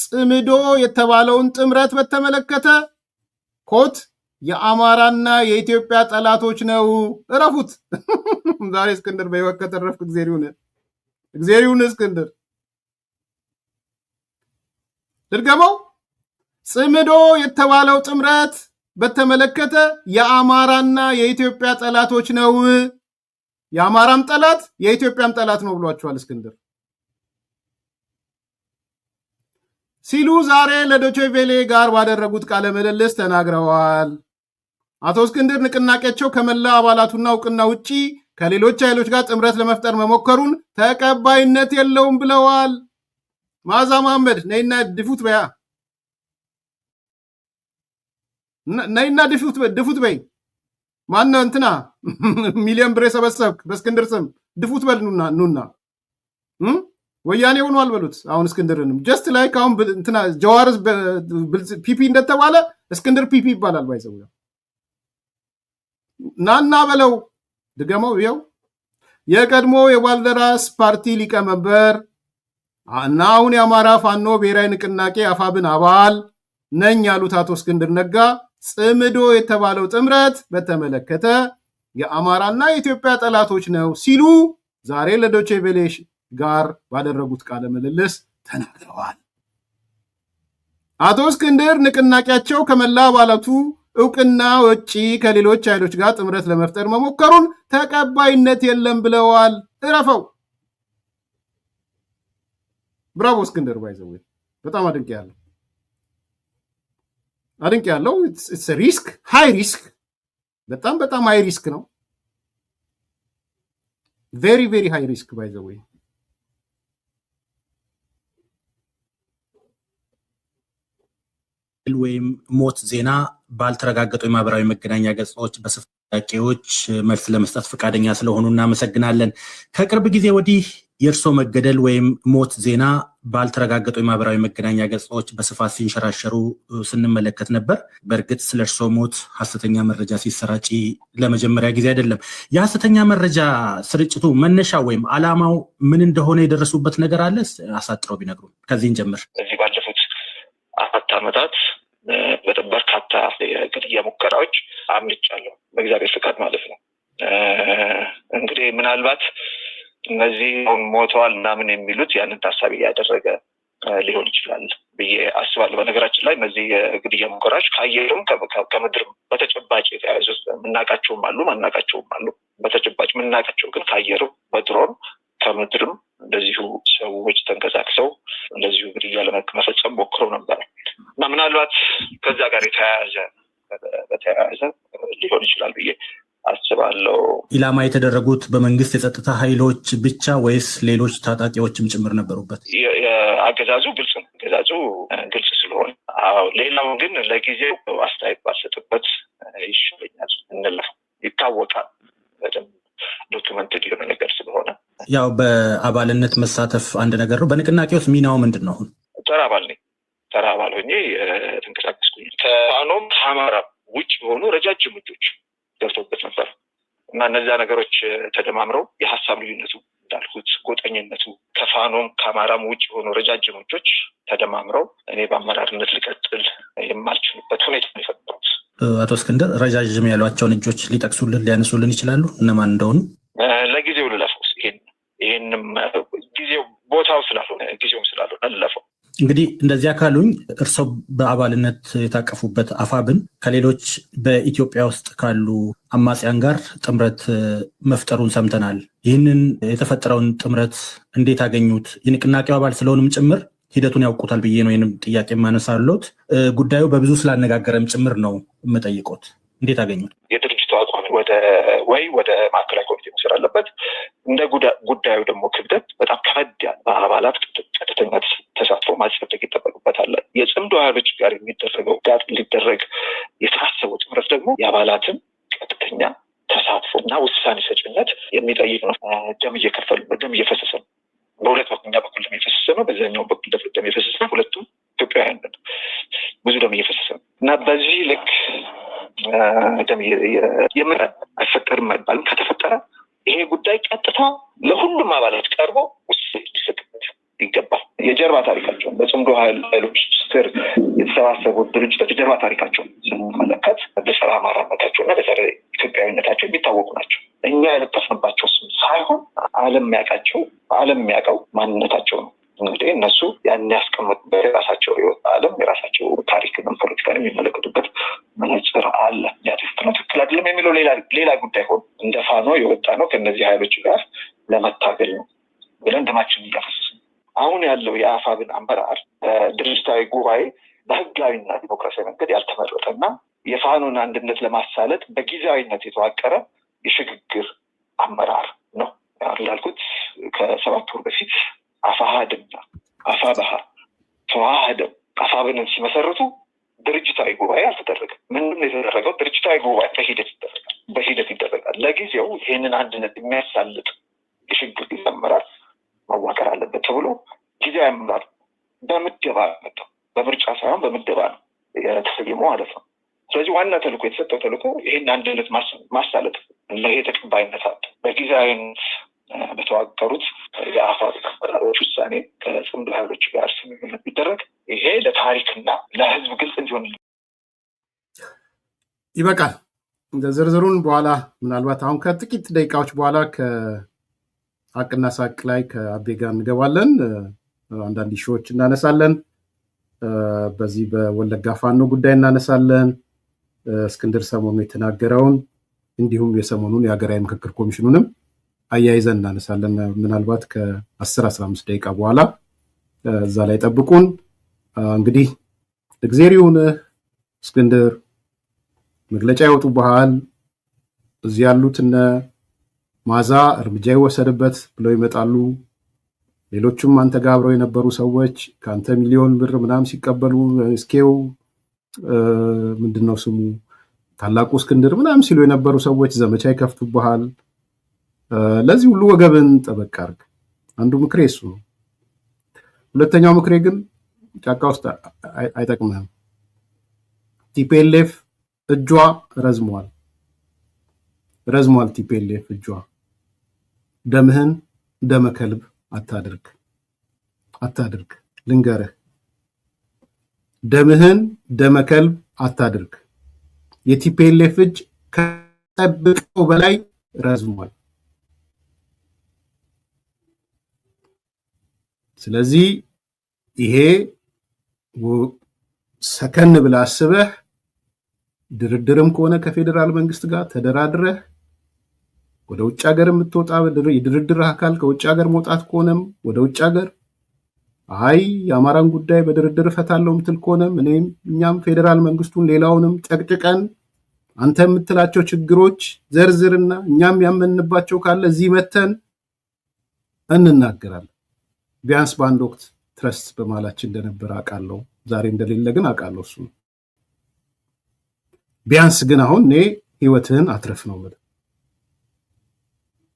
ጽምዶ የተባለውን ጥምረት በተመለከተ ኮት የአማራና የኢትዮጵያ ጠላቶች ነው። እረፉት። ዛሬ እስክንድር በህይወት ከተረፍክ እግዚአብሔር ይሁን። እስክንድር ድርገመው ጽምዶ የተባለው ጥምረት በተመለከተ የአማራና የኢትዮጵያ ጠላቶች ነው። የአማራም ጠላት የኢትዮጵያም ጠላት ነው ብሏቸዋል እስክንድር ሲሉ ዛሬ ለዶቼ ቬሌ ጋር ባደረጉት ቃለ ምልልስ ተናግረዋል። አቶ እስክንድር ንቅናቄያቸው ከመላ አባላቱና እውቅና ውጪ ከሌሎች ኃይሎች ጋር ጥምረት ለመፍጠር መሞከሩን ተቀባይነት የለውም ብለዋል። መዓዛ መሐመድ ነይና ድፉት በያ ነይና ድፉት በይ። ማነው እንትና ሚሊዮን ብር የሰበሰብክ በእስክንድር ስም ድፉት በል ኑና ወያኔ ሆኗል በሉት። አሁን እስክንድርንም ጀስት ላይክ አሁን እንትና ጀዋር ፒፒ እንደተባለ እስክንድር ፒፒ ይባላል። ባይዘው ናና በለው ድገመው። ይኸው የቀድሞ የባልደራስ ፓርቲ ሊቀመንበር እና አሁን የአማራ ፋኖ ብሔራዊ ንቅናቄ አፋብን አባል ነኝ ያሉት አቶ እስክንድር ነጋ ጽምዶ የተባለው ጥምረት በተመለከተ የአማራና የኢትዮጵያ ጠላቶች ነው ሲሉ ዛሬ ለዶቼ ቬሌ ጋር ባደረጉት ቃለ ምልልስ ተናግረዋል። አቶ እስክንድር ንቅናቄያቸው ከመላ አባላቱ እውቅና ውጪ ከሌሎች ኃይሎች ጋር ጥምረት ለመፍጠር መሞከሩን ተቀባይነት የለም ብለዋል። እረፈው። ብራቮ እስክንድር። ባይዘው በጣም አድንቅ ያለው ኢትስ ሪስክ ሃይ ሪስክ፣ በጣም ሃይ ሪስክ ነው። ቬሪ ቬሪ ሃይ ሪስክ ባይዘው ወይም ሞት ዜና ባልተረጋገጡ የማህበራዊ መገናኛ ገጾች በስፋት ጥያቄዎች መልስ ለመስጠት ፈቃደኛ ስለሆኑ እናመሰግናለን። ከቅርብ ጊዜ ወዲህ የእርሶ መገደል ወይም ሞት ዜና ባልተረጋገጡ የማህበራዊ መገናኛ ገጾች በስፋት ሲንሸራሸሩ ስንመለከት ነበር። በእርግጥ ስለ እርሶ ሞት ሐሰተኛ መረጃ ሲሰራጭ ለመጀመሪያ ጊዜ አይደለም። የሐሰተኛ መረጃ ስርጭቱ መነሻ ወይም ዓላማው ምን እንደሆነ የደረሱበት ነገር አለ? አሳጥረው ቢነግሩ። ከዚህን ጀምር። በዚህ ባለፉት 4 ዓመታት በርካታ የግድያ ሙከራዎች አምልጫለሁ፣ በእግዚአብሔር ፍቃድ ማለት ነው። እንግዲህ ምናልባት እነዚህ ሞተዋል ምናምን የሚሉት ያንን ታሳቢ ያደረገ ሊሆን ይችላል ብዬ አስባለሁ። በነገራችን ላይ እነዚህ የግድያ ሙከራዎች ከአየርም ከምድርም በተጨባጭ የተያያዙ የምናውቃቸውም አሉ ማናውቃቸውም አሉ። በተጨባጭ የምናውቃቸው ግን ከአየርም በድሮን ከምድርም እንደዚሁ ሰዎች ተንቀሳቅሰው እንደዚሁ ግድያ ለመፈጸም ሞክረው ነበር እና ምናልባት ከዛ ጋር በተያያዘ ሊሆን ይችላል ብዬ አስባለሁ። ኢላማ የተደረጉት በመንግስት የጸጥታ ኃይሎች ብቻ ወይስ ሌሎች ታጣቂዎችም ጭምር ነበሩበት? አገዛዙ ግልጽ ስለሆነ፣ ሌላው ግን ለጊዜው አስተያየት ባልሰጥበት ይሻለኛል እንለፈው። ይታወቃል በደንብ ዶክመንትድ የሆነ ነገር ስለሆነ። ያው በአባልነት መሳተፍ አንድ ነገር ነው። በንቅናቄ ውስጥ ሚናው ምንድን ነው? አሁን ተራ አባል ሆኜ ተንቀሳቀስኩኝ። ከፋኖም ከአማራ ውጭ የሆኑ ረጃጅም እጆች ገብተውበት ነበር እና እነዚያ ነገሮች ተደማምረው የሀሳብ ልዩነቱ እንዳልኩት ጎጠኝነቱ ከፋኖም ከአማራም ውጭ የሆኑ ረጃጅም እጆች ተደማምረው እኔ በአመራርነት ልቀጥል የማልችልበት ሁኔታ ነው የፈጠሩት። አቶ እስክንድር ረጃጅም ያሏቸውን እጆች ሊያነሱልን ይችላሉ? እነማን እንደሆኑ ለጊዜው ልለፈው። ይህንም ጊዜው ቦታው ስላልሆነ ጊዜውም ስላልሆነ ልለፈው። እንግዲህ እንደዚያ ካሉኝ እርስዎ በአባልነት የታቀፉበት አፋብን ከሌሎች በኢትዮጵያ ውስጥ ካሉ አማጽያን ጋር ጥምረት መፍጠሩን ሰምተናል። ይህንን የተፈጠረውን ጥምረት እንዴት አገኙት? የንቅናቄው አባል ስለሆኑም ጭምር ሂደቱን ያውቁታል ብዬ ነው ይህንም ጥያቄ የማነሳሎት። ጉዳዩ በብዙ ስላነጋገረም ጭምር ነው የምጠይቆት። እንዴት አገኙት? የድርጅቱ አቋም ወደ ማዕከላዊ ኮሚቴ መውሰድ አለበት። እንደ ጉዳዩ ደግሞ ክብደት በጣም ከበድ ያለ በአባላት ቀጥተኛ ተሳትፎ ማጽደቅ ይጠበቅበታል። የጽምዶ ኃይሎች ጋር ሊደረግ የታሰበው ጥምረት ደግሞ የአባላትን ቀጥተኛ ተሳትፎ እና ውሳኔ ሰጭነት የሚጠይቅ ነው። ደም እየፈሰሰ ነው። በሁለት በኩል ደም እየፈሰሰ ነው። በዚያኛው በኩል ደም እየፈሰሰ ነው። ሁለቱም ኢትዮጵያውያን ብዙ ደም እየፈሰሰ ነው እና በዚህ ልክ ደም አይፈጠርም አይባልም። ከተፈጠረ ይሄ ጉዳይ ቀጥታ ለሁሉም አባላት ቀርቦ ውሳኔ ሊሰጥበት ይገባል። የጀርባ ታሪካቸውን በጽምዶ ኃይሎች ስር የተሰባሰቡ ድርጅቶች የጀርባ ታሪካቸውን ስንመለከት በጸረ አማራነታቸውና በጸረ ኢትዮጵያዊነታቸው የሚታወቁ ናቸው። እኛ የለጠፍንባቸው ስም ሳይሆን ዓለም የሚያውቀው ማንነታቸው ነው። እንግዲህ እነሱ ያን ያስቀመጡበት የራሳቸው ህይወት ዓለም የራሳቸው ታሪክን ፖለቲካን የሚመለከቱበት መነጽር አለ። ያ ትክክል አይደለም የሚለው ሌላ ጉዳይ ሆኖ እንደ ፋኖ የወጣ ነው ከእነዚህ ኃይሎች ጋር ለመታገል ነው ብለን ደማችን እያፈሰስን አሁን ያለው የአፋብን አመራር ድርጅታዊ ጉባኤ በህጋዊና ዲሞክራሲያዊ መንገድ ያልተመረጠና የፋኖን አንድነት ለማሳለጥ በጊዜያዊነት የተዋቀረ የሽግግር አመራር ነው። እንዳልኩት ከ7 ወር በፊት አፋሃድና አፋባሃ ተዋህደው አፋብንን ሲመሰርቱ ድርጅታዊ ጉባኤ አልተደረገም። ምንም የተደረገው ድርጅታዊ ጉባኤ በሂደት ይደረጋል። ለጊዜው ይህንን አንድነት የሚያሳልጥ የሽግግር ጊዜ አመራር መዋቀር አለበት ተብሎ ጊዜያዊ አመራር በምደባ መጣው። በምርጫ ሳይሆን በምደባ ነው የተሰየመው ማለት ነው። ስለዚህ ዋና ተልእኮ የተሰጠው ተልእኮ ይህን አንድነት ማሳለጥ ነው። ይሄ ተቀባይነት አለ። በጊዜያዊነት በተዋቀሩት የአፋብ አመራሮች ውሳኔ ከጽምዶ ኃይሎች ጋር ስምምነት ቢደረግ ይሄ ለታሪክና ለህዝብ ግልጽ እንዲሆን ይበቃል። ዝርዝሩን በኋላ ምናልባት አሁን ከጥቂት ደቂቃዎች በኋላ ከሀቅና ሳቅ ላይ ከአቤ ጋር እንገባለን። አንዳንድ ሺዎች እናነሳለን። በዚህ በወለጋ ፋኖ ጉዳይ እናነሳለን። እስክንድር ሰሞኑ የተናገረውን እንዲሁም የሰሞኑን የሀገራዊ ምክክር ኮሚሽኑንም አያይዘን እናነሳለን። ምናልባት ከ10-15 ደቂቃ በኋላ እዛ ላይ ጠብቁን። እንግዲህ እግዜር ይሁን እስክንድር መግለጫ ይወጡብሃል። እዚህ ያሉት እነ ማዛ እርምጃ ይወሰድበት ብለው ይመጣሉ። ሌሎችም አንተ ጋር አብረው የነበሩ ሰዎች ከአንተ ሚሊዮን ብር ምናምን ሲቀበሉ እስኬው ምንድነው ስሙ ታላቁ እስክንድር ምናምን ሲሉ የነበሩ ሰዎች ዘመቻ ይከፍቱብሃል። ለዚህ ሁሉ ወገብን ጠበቅ አድርግ። አንዱ ምክሬ እሱ ነው። ሁለተኛው ምክሬ ግን ጫካ ውስጥ አይጠቅምህም። ቲፒኤልኤፍ እጇ ረዝሟል። ቲፒኤልኤፍ እጇ ደምህን ደመከልብ አታድርግ። ልንገርህ፣ ደምህን ደመከልብ አታድርግ። የቲፒኤልኤፍ እጅ ከጠብቀው በላይ ረዝሟል። ስለዚህ ይሄ ሰከን ብለህ አስበህ ድርድርም ከሆነ ከፌዴራል መንግስት ጋር ተደራድረህ ወደ ውጭ ሀገር የምትወጣ የድርድር አካል ከውጭ ሀገር መውጣት ከሆነም ወደ ውጭ ሀገር የአማራን ጉዳይ በድርድር እፈታለሁ ምትል ከሆነም እኛም ፌዴራል መንግስቱን ሌላውንም ጨቅጭቀን አንተ የምትላቸው ችግሮች ዘርዝርና እኛም ያመንባቸው ካለ እዚህ መተን እንናገራለን። ቢያንስ በአንድ ወቅት ትረስት በማላችን እንደነበረ አውቃለሁ። ዛሬ እንደሌለ ግን አውቃለሁ። እሱ ቢያንስ ግን አሁን እኔ ህይወትህን አትረፍ ነው ማለት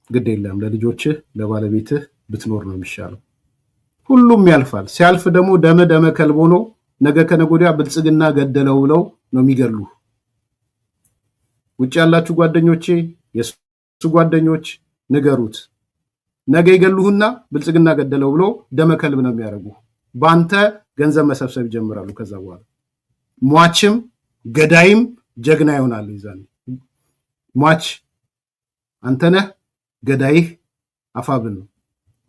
ግድ የለም። ለልጆችህ ለባለቤትህ ብትኖር ነው የሚሻለው። ሁሉም ያልፋል። ሲያልፍ ደግሞ ደመ ከልቦ ነው። ነገ ከነገ ወዲያ ብልጽግና ገደለው ብለው ነው የሚገሉ። ውጭ ያላችሁ ጓደኞቼ፣ የሱ ጓደኞች ንገሩት። ነገ ይገሉህና ብልጽግና ገደለው ብሎ ደመ ከልብ ነው የሚያደርጉ። በአንተ ገንዘብ መሰብሰብ ይጀምራሉ። ከዛ በኋላ ሟችም ገዳይም ጀግና ይሆናሉ። ይዛል ሟች አንተ ነህ፣ ገዳይህ አፋብን ነው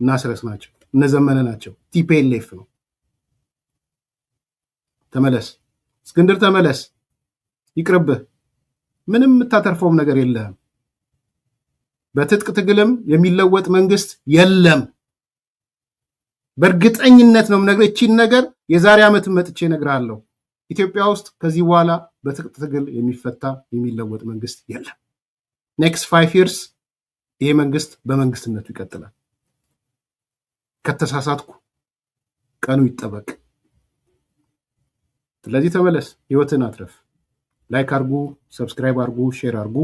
እና ስረስ ናቸው እነ ዘመነ ናቸው። ቲፒኤልኤፍ ነው። ተመለስ እስክንድር ተመለስ። ይቅርብህ። ምንም የምታተርፈውም ነገር የለህም። በትጥቅ ትግልም የሚለወጥ መንግስት የለም። በእርግጠኝነት ነው የምነግርህ። እቺን ነገር የዛሬ ዓመት መጥቼ እነግርሃለሁ። ኢትዮጵያ ውስጥ ከዚህ በኋላ በትጥቅ ትግል የሚፈታ የሚለወጥ መንግስት የለም። ኔክስት 5 years ይሄ መንግስት በመንግስትነቱ ይቀጥላል። ከተሳሳትኩ ቀኑ ይጠበቅ። ስለዚህ ተመለስ፣ ህይወትን አትረፍ። ላይክ አርጉ፣ ሰብስክራይብ አርጉ፣ ሼር አርጉ።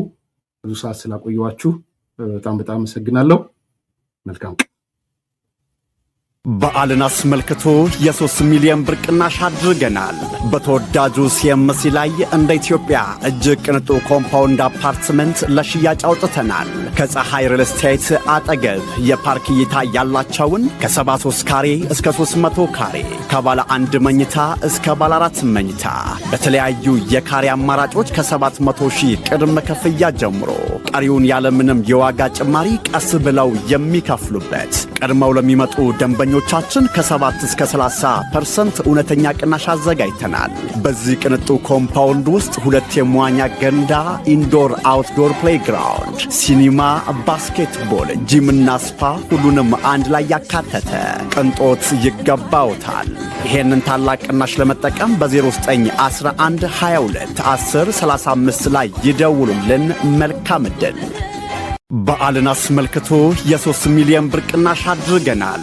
ብዙ ሰዓት ስላቆየዋችሁ በጣም አመሰግናለሁ። መልካም በዓልን አስመልክቶ የ3 ሚሊዮን ብር ቅናሽ አድርገናል። በተወዳጁ ሲኤምሲ ላይ እንደ ኢትዮጵያ እጅግ ቅንጡ ኮምፓውንድ አፓርትመንት ለሽያጭ አውጥተናል። ከፀሐይ ሪል ስቴት አጠገብ የፓርክ እይታ ያላቸውን ከ73 ካሬ እስከ 300 ካሬ፣ ከባለ 1 መኝታ እስከ ባለ 4 መኝታ በተለያዩ የካሬ አማራጮች ከ700 ሺህ ቅድመ ክፍያ ጀምሮ ቀሪውን ያለምንም የዋጋ ጭማሪ ቀስ ብለው የሚከፍሉበት ቀድመው ለሚመጡ ደንበኞቻችን ከ7 እስከ 30% እውነተኛ ቅናሽ አዘጋጅተናል። በዚህ ቅንጡ ኮምፓውንድ ውስጥ 2 የመዋኛ ገንዳ፣ ኢንዶር አውትዶር ፕሌይግራውንድ፣ ሲኒማ፣ ባስኬትቦል፣ ጂምና ስፓ ሁሉንም አንድ ላይ ያካተተ ቅንጦት ይገባውታል። ይሄንን ታላቅ ቅናሽ ለመጠቀም በ0911 22 10 35 ላይ ይደውሉልን። መልካም ዕድል። በዓልን አስመልክቶ የ3 ሚሊዮን ብር ቅናሽ አድርገናል።